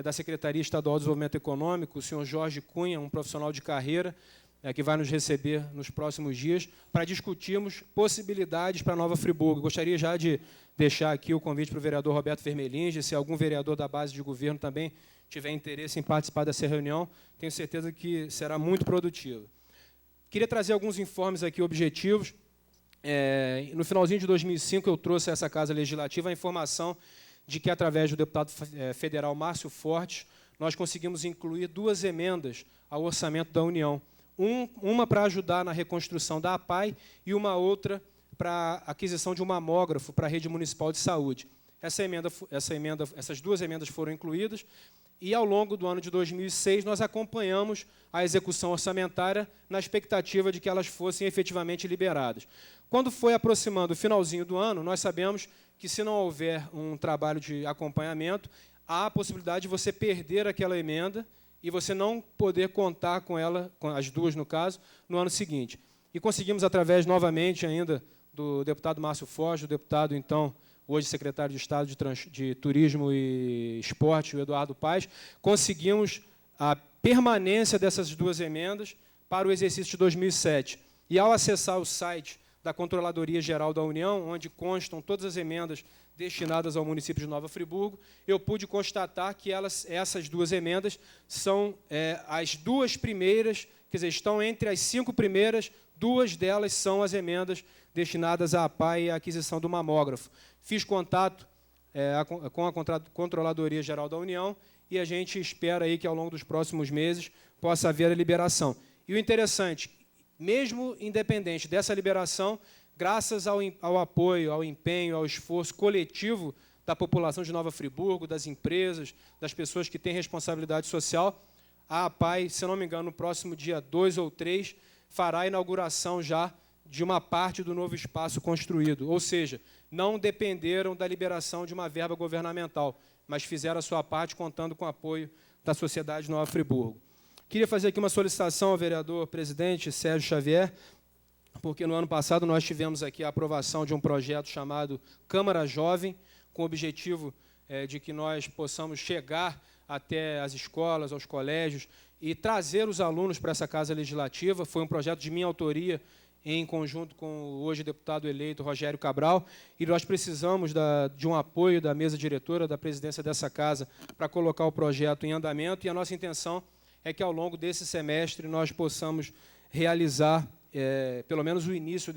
da Secretaria Estadual de Desenvolvimento Econômico, o senhor Jorge Cunha, um profissional de carreira, que vai nos receber nos próximos dias, para discutirmos possibilidades para Nova Friburgo. Gostaria já de deixar aqui o convite para o vereador Roberto Vermelinge, se algum vereador da base de governo também tiver interesse em participar dessa reunião, tenho certeza que será muito produtiva. Queria trazer alguns informes aqui objetivos. No finalzinho de 2005, eu trouxe a essa Casa Legislativa a informação de que, através do deputado federal Márcio Fortes, nós conseguimos incluir 2 emendas ao orçamento da União. Uma para ajudar na reconstrução da APAI e uma outra para a aquisição de um mamógrafo para a rede municipal de saúde. Essas 2 emendas foram incluídas e, ao longo do ano de 2006, nós acompanhamos a execução orçamentária na expectativa de que elas fossem efetivamente liberadas. Quando foi aproximando o finalzinho do ano, nós sabemos que, se não houver um trabalho de acompanhamento, há a possibilidade de você perder aquela emenda e você não poder contar com ela, com as 2, no caso, no ano seguinte. E conseguimos, através, novamente, ainda do deputado Márcio Fortes, do deputado, então, hoje secretário de Estado de Turismo e Esporte, o Eduardo Paes, conseguimos a permanência dessas 2 emendas para o exercício de 2007. E, ao acessar o site da Controladoria Geral da União, onde constam todas as emendas destinadas ao município de Nova Friburgo, eu pude constatar que essas 2 emendas são as 2 primeiras, quer dizer, estão entre as 5 primeiras, 2 delas são as emendas destinadas à APAI e à aquisição do mamógrafo. Fiz contato com a Controladoria Geral da União e a gente espera aí que, ao longo dos próximos meses, possa haver a liberação. E o interessante, mesmo independente dessa liberação, graças ao apoio, ao empenho, ao esforço coletivo da população de Nova Friburgo, das empresas, das pessoas que têm responsabilidade social, a APAI, se não me engano, no próximo dia 2 ou 3, fará a inauguração já de uma parte do novo espaço construído, ou seja, não dependeram da liberação de uma verba governamental, mas fizeram a sua parte contando com o apoio da sociedade Nova Friburgo. Queria fazer aqui uma solicitação ao vereador presidente Sérgio Xavier, porque no ano passado nós tivemos aqui a aprovação de um projeto chamado Câmara Jovem, com o objetivo de que nós possamos chegar até as escolas, aos colégios, e trazer os alunos para essa Casa Legislativa. Foi um projeto de minha autoria, em conjunto com o hoje deputado eleito Rogério Cabral, e nós precisamos de um apoio da mesa diretora, da presidência dessa casa, para colocar o projeto em andamento, e a nossa intenção é que, ao longo desse semestre, nós possamos realizar, pelo menos, o início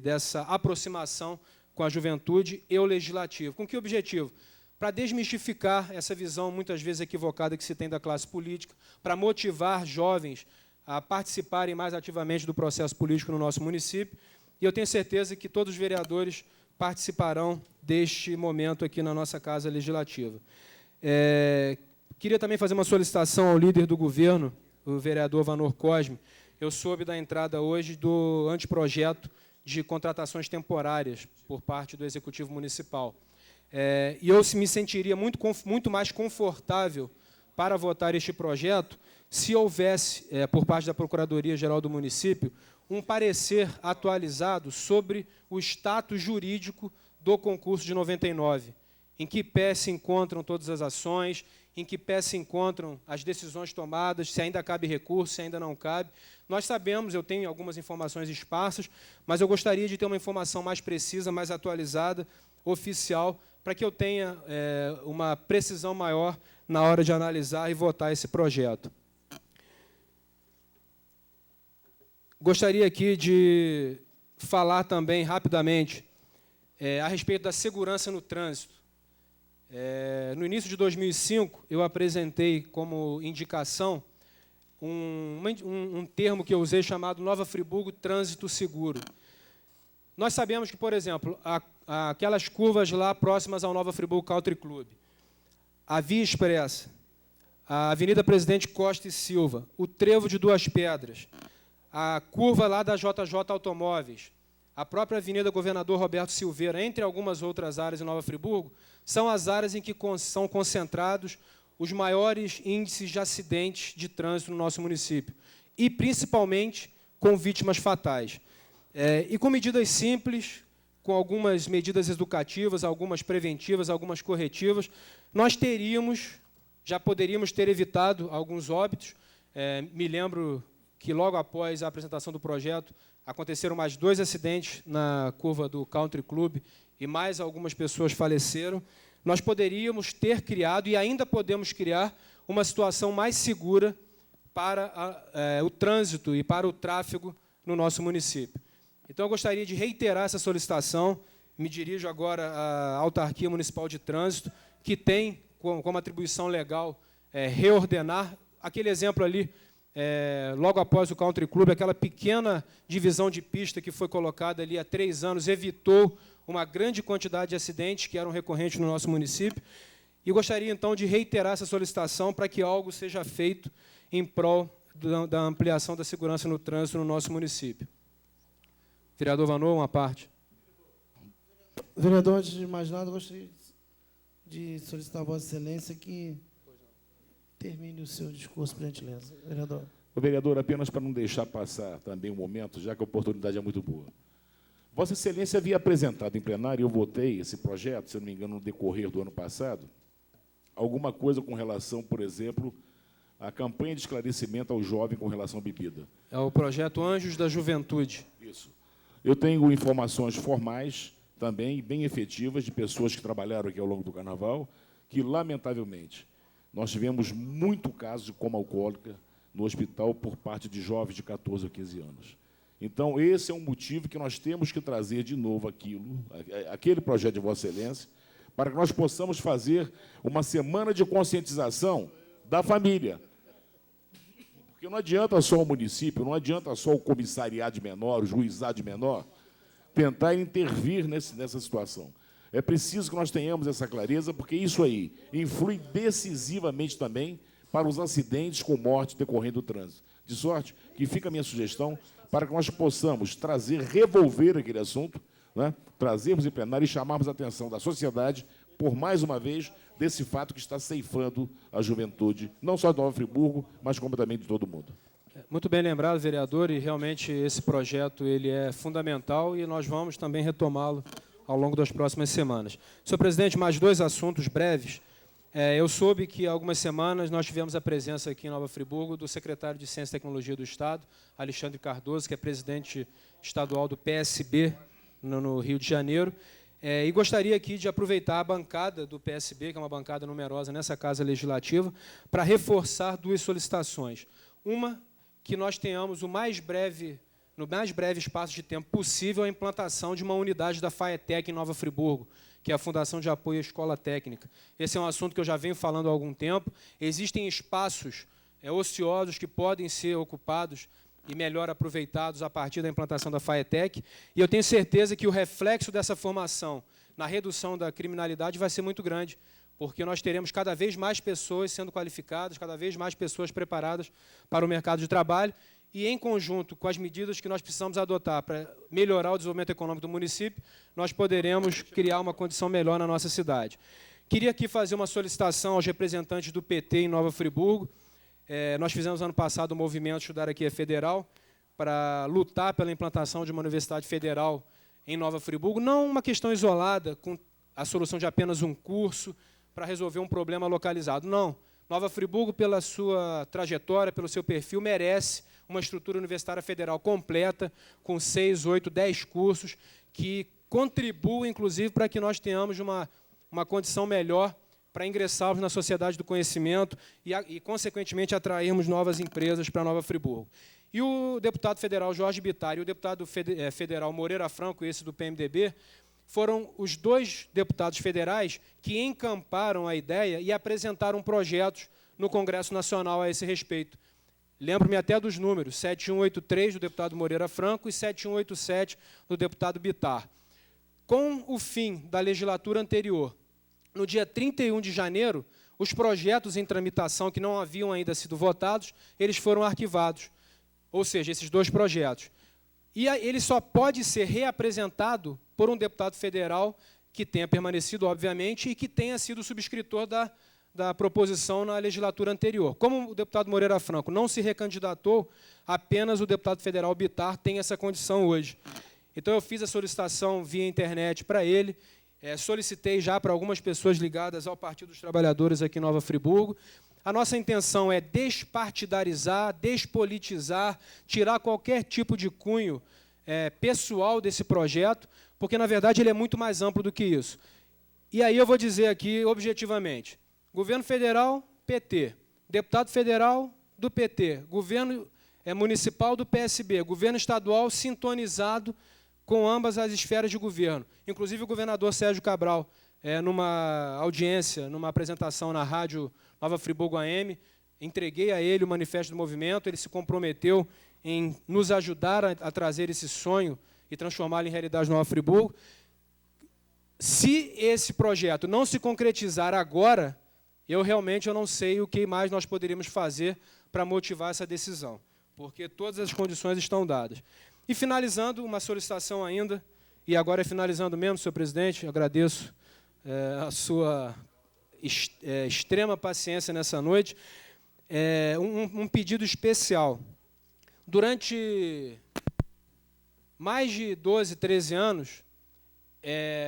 dessa aproximação com a juventude e o legislativo. Com que objetivo? Para desmistificar essa visão, muitas vezes equivocada, que se tem da classe política, para motivar jovens a participarem mais ativamente do processo político no nosso município, e eu tenho certeza que todos os vereadores participarão deste momento aqui na nossa Casa Legislativa. Queria também fazer uma solicitação ao líder do governo, o vereador Vanor Cosme. Eu soube da entrada hoje do anteprojeto de contratações temporárias por parte do Executivo Municipal. E eu me sentiria muito mais confortável para votar este projeto se houvesse, por parte da Procuradoria-Geral do município, um parecer atualizado sobre o status jurídico do concurso de 99, em que pé se encontram todas as ações, em que pé se encontram as decisões tomadas, se ainda cabe recurso, se ainda não cabe. Nós sabemos, eu tenho algumas informações esparsas, mas eu gostaria de ter uma informação mais precisa, mais atualizada, oficial, para que eu tenha uma precisão maior na hora de analisar e votar esse projeto. Gostaria aqui de falar também, rapidamente, a respeito da segurança no trânsito. No início de 2005, eu apresentei como indicação um termo que eu usei chamado Nova Friburgo Trânsito Seguro. Nós sabemos que, por exemplo, aquelas curvas lá próximas ao Nova Friburgo Country Club, a Via Expressa, a Avenida Presidente Costa e Silva, o Trevo de Duas Pedras, a curva lá da JJ Automóveis, a própria Avenida Governador Roberto Silveira, entre algumas outras áreas em Nova Friburgo, são as áreas em que são concentrados os maiores índices de acidentes de trânsito no nosso município, e principalmente com vítimas fatais. E com medidas simples, com algumas medidas educativas, algumas preventivas, algumas corretivas, nós já poderíamos ter evitado alguns óbitos. Me lembro que, logo após a apresentação do projeto, aconteceram mais 2 acidentes na curva do Country Club e mais algumas pessoas faleceram. Nós poderíamos ter criado, e ainda podemos criar, uma situação mais segura para o trânsito e para o tráfego no nosso município. Então, eu gostaria de reiterar essa solicitação. Me dirijo agora à Autarquia Municipal de Trânsito, que tem como atribuição legal reordenar. Aquele exemplo ali, logo após o Country Club, aquela pequena divisão de pista que foi colocada ali há 3 anos, evitou uma grande quantidade de acidentes que eram recorrentes no nosso município. E gostaria, então, de reiterar essa solicitação para que algo seja feito em prol da ampliação da segurança no trânsito no nosso município. Vereador Vanor, uma parte. Vereador, antes de mais nada, eu gostaria de solicitar a Vossa Excelência que termine o seu discurso, por gentileza. Vereador. Vereador, apenas para não deixar passar também um momento, já que a oportunidade é muito boa. Vossa Excelência havia apresentado em plenário, e eu votei esse projeto, se não me engano, no decorrer do ano passado, alguma coisa com relação, por exemplo, à campanha de esclarecimento ao jovem com relação à bebida. É o projeto Anjos da Juventude. Isso. Eu tenho informações formais também, bem efetivas, de pessoas que trabalharam aqui ao longo do Carnaval, que, lamentavelmente, nós tivemos muito caso de coma alcoólica no hospital por parte de jovens de 14 a 15 anos. Então, esse é um motivo que nós temos que trazer de novo aquele projeto de Vossa Excelência, para que nós possamos fazer uma semana de conscientização da família. Porque não adianta só o município, não adianta só o comissariado de menor, o juizado de menor, tentar intervir nessa situação. É preciso que nós tenhamos essa clareza, porque isso aí influi decisivamente também para os acidentes com morte decorrendo do trânsito. De sorte que fica a minha sugestão para que nós possamos revolver aquele assunto, né, trazermos em plenário e chamarmos a atenção da sociedade, por mais uma vez, desse fato que está ceifando a juventude, não só de Nova Friburgo, mas como também de todo mundo. Muito bem lembrado, vereador, e realmente esse projeto ele é fundamental e nós vamos também retomá-lo ao longo das próximas semanas. Senhor presidente, mais 2 assuntos breves. Eu soube que há algumas semanas nós tivemos a presença aqui em Nova Friburgo do secretário de Ciência e Tecnologia do Estado, Alexandre Cardoso, que é presidente estadual do PSB no Rio de Janeiro. E gostaria aqui de aproveitar a bancada do PSB, que é uma bancada numerosa nessa Casa Legislativa, para reforçar 2 solicitações. Uma, que nós tenhamos no mais breve espaço de tempo possível a implantação de uma unidade da FAETEC em Nova Friburgo, que é a Fundação de Apoio à Escola Técnica. Esse é um assunto que eu já venho falando há algum tempo. Existem espaços ociosos que podem ser ocupados e melhor aproveitados a partir da implantação da FAETEC, e eu tenho certeza que o reflexo dessa formação na redução da criminalidade vai ser muito grande, porque nós teremos cada vez mais pessoas sendo qualificadas, cada vez mais pessoas preparadas para o mercado de trabalho, e, em conjunto com as medidas que nós precisamos adotar para melhorar o desenvolvimento econômico do município, nós poderemos criar uma condição melhor na nossa cidade. Queria aqui fazer uma solicitação aos representantes do PT em Nova Friburgo. Nós fizemos, ano passado, um movimento Estudar Aqui é Federal, para lutar pela implantação de uma universidade federal em Nova Friburgo, não uma questão isolada, com a solução de apenas um curso, para resolver um problema localizado. Não. Nova Friburgo, pela sua trajetória, pelo seu perfil, merece uma estrutura universitária federal completa, com 6, 8, 10 cursos, que contribuem, inclusive, para que nós tenhamos uma condição melhor para ingressarmos na sociedade do conhecimento e, consequentemente, atrairmos novas empresas para Nova Friburgo. E o deputado federal Jorge Bittar e o deputado federal Moreira Franco, esse do PMDB, foram os 2 deputados federais que encamparam a ideia e apresentaram projetos no Congresso Nacional a esse respeito. Lembro-me até dos números, 7183 do deputado Moreira Franco e 7187 do deputado Bittar. Com o fim da legislatura anterior, no dia 31 de janeiro, os projetos em tramitação que não haviam ainda sido votados, eles foram arquivados, ou seja, esses 2 projetos. E ele só pode ser reapresentado por um deputado federal que tenha permanecido, obviamente, e que tenha sido subscritor da proposição na legislatura anterior. Como o deputado Moreira Franco não se recandidatou, apenas o deputado federal Bittar tem essa condição hoje. Então, eu fiz a solicitação via internet para ele, solicitei já para algumas pessoas ligadas ao Partido dos Trabalhadores aqui em Nova Friburgo. A nossa intenção é despartidarizar, despolitizar, tirar qualquer tipo de cunho pessoal desse projeto, porque, na verdade, ele é muito mais amplo do que isso. E aí eu vou dizer aqui, objetivamente, governo federal, PT, deputado federal do PT, governo municipal do PSB, governo estadual sintonizado com ambas as esferas de governo. Inclusive, o governador Sérgio Cabral, numa audiência, numa apresentação na rádio Nova Friburgo AM, entreguei a ele o manifesto do movimento, ele se comprometeu em nos ajudar a trazer esse sonho e transformá-lo em realidade Nova Friburgo. Se esse projeto não se concretizar agora, eu não sei o que mais nós poderíamos fazer para motivar essa decisão, porque todas as condições estão dadas. E, finalizando, uma solicitação ainda, e agora finalizando mesmo, senhor presidente, agradeço a sua extrema paciência nessa noite, um pedido especial. Durante mais de 12, 13 anos,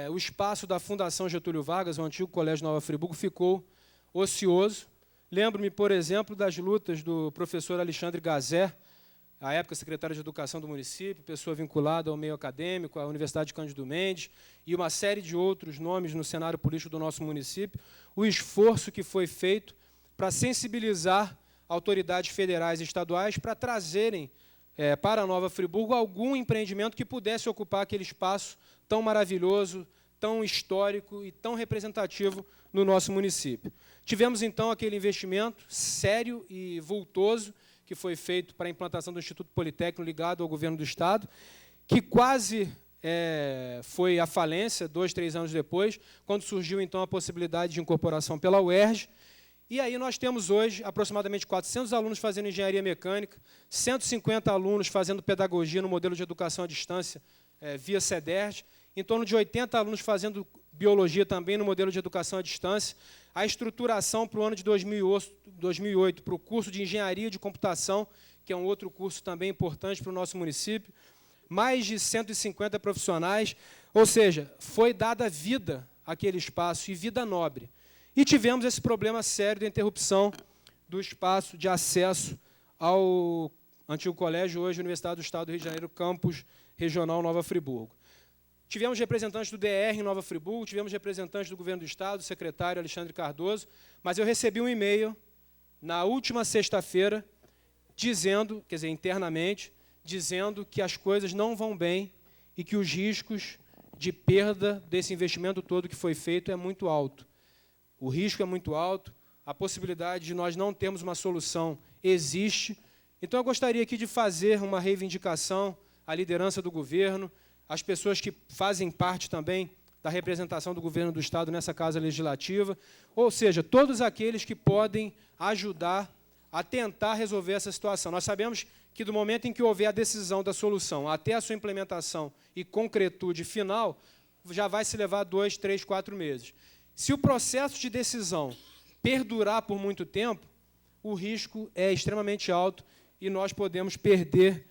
o espaço da Fundação Getúlio Vargas, o antigo Colégio Nova Friburgo, ficou ocioso. Lembro-me, por exemplo, das lutas do professor Alexandre Gazé, à época secretário de Educação do município, pessoa vinculada ao meio acadêmico, à Universidade de Cândido Mendes, e uma série de outros nomes no cenário político do nosso município, o esforço que foi feito para sensibilizar autoridades federais e estaduais para trazerem para Nova Friburgo algum empreendimento que pudesse ocupar aquele espaço tão maravilhoso, tão histórico e tão representativo no nosso município. Tivemos, então, aquele investimento sério e vultoso que foi feito para a implantação do Instituto Politécnico ligado ao governo do Estado, que quase foi à falência 2, 3 anos depois, quando surgiu, então, a possibilidade de incorporação pela UERJ, E aí nós temos hoje aproximadamente 400 alunos fazendo engenharia mecânica, 150 alunos fazendo pedagogia no modelo de educação à distância via CEDERJ, em torno de 80 alunos fazendo biologia também no modelo de educação à distância, a estruturação para o ano de 2008 para o curso de engenharia de computação, que é um outro curso também importante para o nosso município, mais de 150 profissionais, ou seja, foi dada vida àquele espaço, e vida nobre. E tivemos esse problema sério da interrupção do espaço de acesso ao antigo colégio, hoje Universidade do Estado do Rio de Janeiro, campus regional Nova Friburgo. Tivemos representantes do DR em Nova Friburgo, tivemos representantes do governo do Estado, o secretário Alexandre Cardoso, mas eu recebi um e-mail na última sexta-feira, dizendo, quer dizer, internamente, dizendo que as coisas não vão bem e que os riscos de perda desse investimento todo que foi feito é muito alto. O risco é muito alto, a possibilidade de nós não termos uma solução existe. Então, eu gostaria aqui de fazer uma reivindicação à liderança do governo, às pessoas que fazem parte também da representação do governo do Estado nessa Casa Legislativa, ou seja, todos aqueles que podem ajudar a tentar resolver essa situação. Nós sabemos que, do momento em que houver a decisão da solução até a sua implementação e concretude final, já vai se levar 2, 3, 4 meses. Se o processo de decisão perdurar por muito tempo, o risco é extremamente alto e nós podemos perder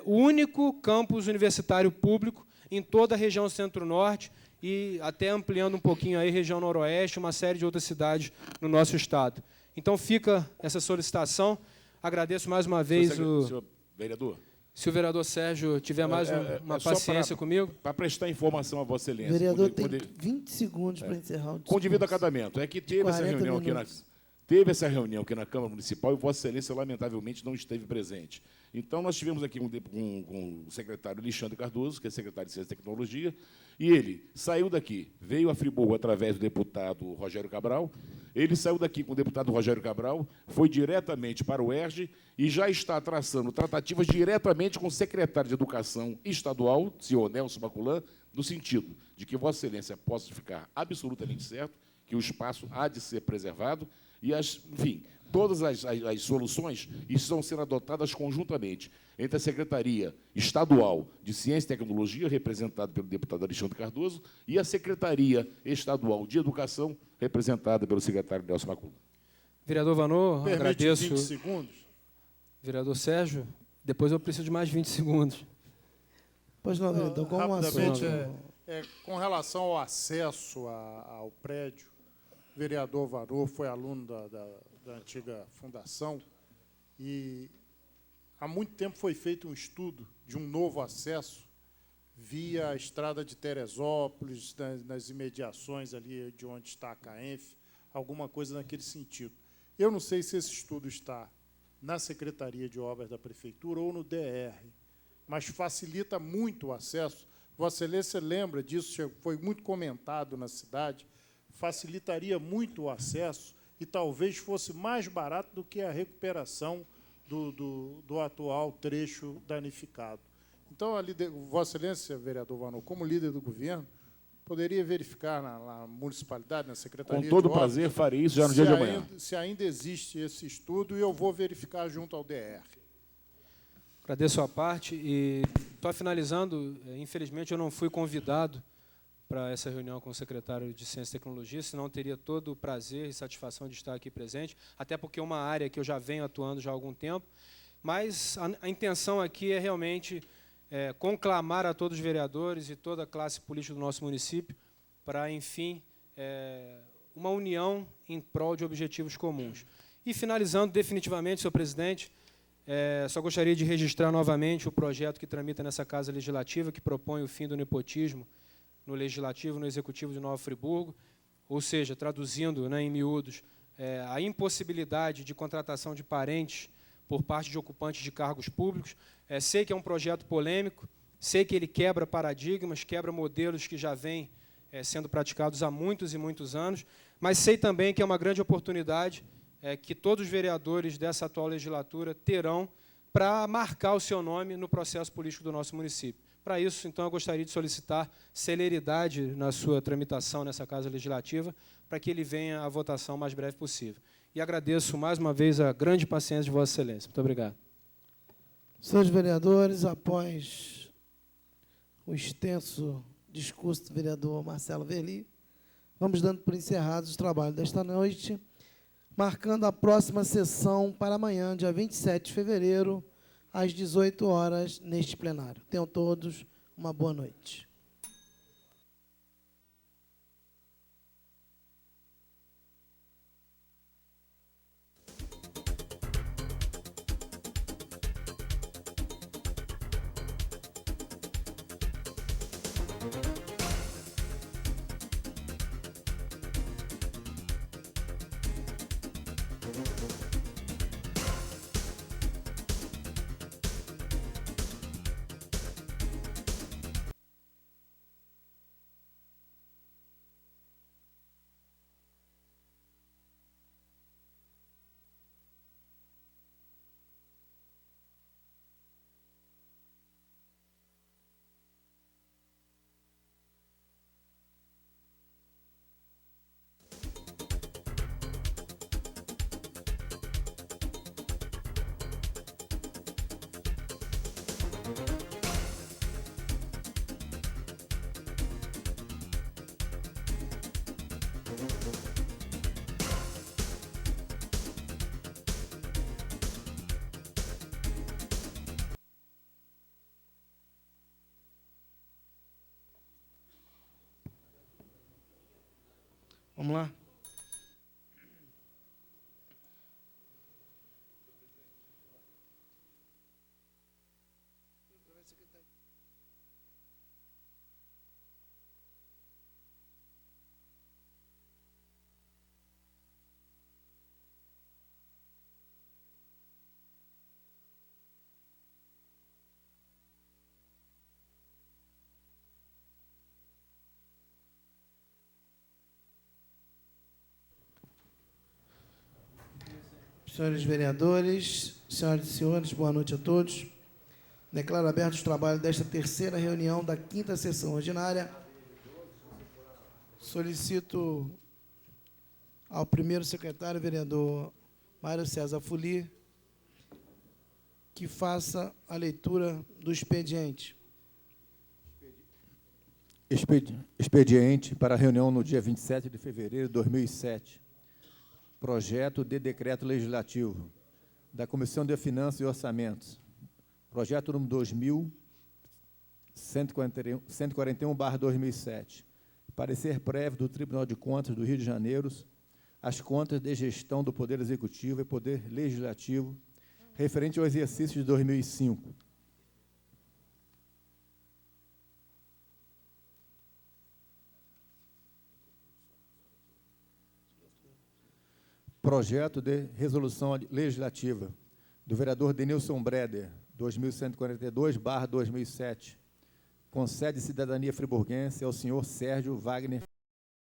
o único campus universitário público em toda a região centro-norte e até ampliando um pouquinho aí região noroeste, uma série de outras cidades no nosso estado. Então fica essa solicitação. Agradeço mais uma vez senhor vereador. Se o vereador Sérgio tiver mais uma paciência comigo. Para prestar informação a Vossa Excelência. O vereador tem 20 segundos para encerrar o discurso. Com devido acatamento. É que teve essa reunião aqui na Câmara Municipal e Vossa Excelência, lamentavelmente, não esteve presente. Então, nós tivemos aqui com o secretário Alexandre Cardoso, que é secretário de Ciência e Tecnologia, e ele saiu daqui, veio a Friburgo através do deputado Rogério Cabral, ele saiu daqui com o deputado Rogério Cabral, foi diretamente para o ERJ e já está traçando tratativas diretamente com o secretário de Educação Estadual, senhor Nelson Maculan, no sentido de que Vossa Excelência possa ficar absolutamente certo que o espaço há de ser preservado e, enfim, todas as soluções estão sendo adotadas conjuntamente entre a Secretaria Estadual de Ciência e Tecnologia, representada pelo deputado Alexandre Cardoso, e a Secretaria Estadual de Educação, representada pelo secretário Nelson Maculan. Vereador Vanô, agradeço. 20 segundos. Vereador Sérgio, depois eu preciso de mais 20 segundos. Pois não, vereador, com um Rapidamente, assunto. com relação ao acesso ao prédio, o vereador Vanô foi aluno da antiga fundação e há muito tempo foi feito um estudo de um novo acesso via a estrada de Teresópolis, nas imediações ali de onde está a CAENF, alguma coisa naquele sentido. Eu não sei se esse estudo está na Secretaria de Obras da Prefeitura ou no DR, mas facilita muito o acesso. Vossa Excelência lembra disso, foi muito comentado na cidade, facilitaria muito o acesso e talvez fosse mais barato do que a recuperação do atual trecho danificado. Então, Vossa Excelência, vereador Vanô, como líder do governo, poderia verificar na municipalidade, na Secretaria Com todo de Obras, prazer, farei isso já no dia de amanhã. Se ainda existe esse estudo, e eu vou verificar junto ao DR. Agradeço a parte e estou finalizando. Infelizmente, eu não fui convidado para essa reunião com o secretário de Ciência e Tecnologia, senão teria todo o prazer e satisfação de estar aqui presente, até porque é uma área que eu já venho atuando já há algum tempo, mas a intenção aqui é realmente conclamar a todos os vereadores e toda a classe política do nosso município para, enfim, uma união em prol de objetivos comuns. E, finalizando definitivamente, senhor presidente, só gostaria de registrar novamente o projeto que tramita nessa Casa Legislativa, que propõe o fim do nepotismo no Legislativo, no Executivo de Nova Friburgo, ou seja, traduzindo, em miúdos, a impossibilidade de contratação de parentes por parte de ocupantes de cargos públicos. Sei que é um projeto polêmico, sei que ele quebra paradigmas, quebra modelos que já vêm sendo praticados há muitos e muitos anos, mas sei também que é uma grande oportunidade que todos os vereadores dessa atual legislatura terão para marcar o seu nome no processo político do nosso município. Para isso, então, eu gostaria de solicitar celeridade na sua tramitação nessa Casa Legislativa, para que ele venha à votação o mais breve possível. E agradeço mais uma vez a grande paciência de Vossa Excelência. Muito obrigado. Senhores vereadores, após o extenso discurso do vereador Marcelo Verli, vamos dando por encerrados os trabalhos desta noite, marcando a próxima sessão para amanhã, dia 27 de fevereiro, às 18 horas, neste plenário. Tenham todos uma boa noite. Vamos lá? Senhores vereadores, senhoras e senhores, boa noite a todos. Declaro abertos os trabalhos desta terceira reunião da 5ª sessão ordinária. Solicito ao primeiro secretário, vereador Mário César Fuli, que faça a leitura do expediente. Expediente para a reunião no dia 27 de fevereiro de 2007. Projeto de decreto legislativo da Comissão de Finanças e Orçamentos. Projeto número 2141/2007. Parecer prévio do Tribunal de Contas do Rio de Janeiro às contas de gestão do Poder Executivo e Poder Legislativo referente ao exercício de 2005. Projeto de resolução legislativa do vereador Denilson Breder, 2142/2007, concede cidadania friburguense ao senhor Sérgio Wagner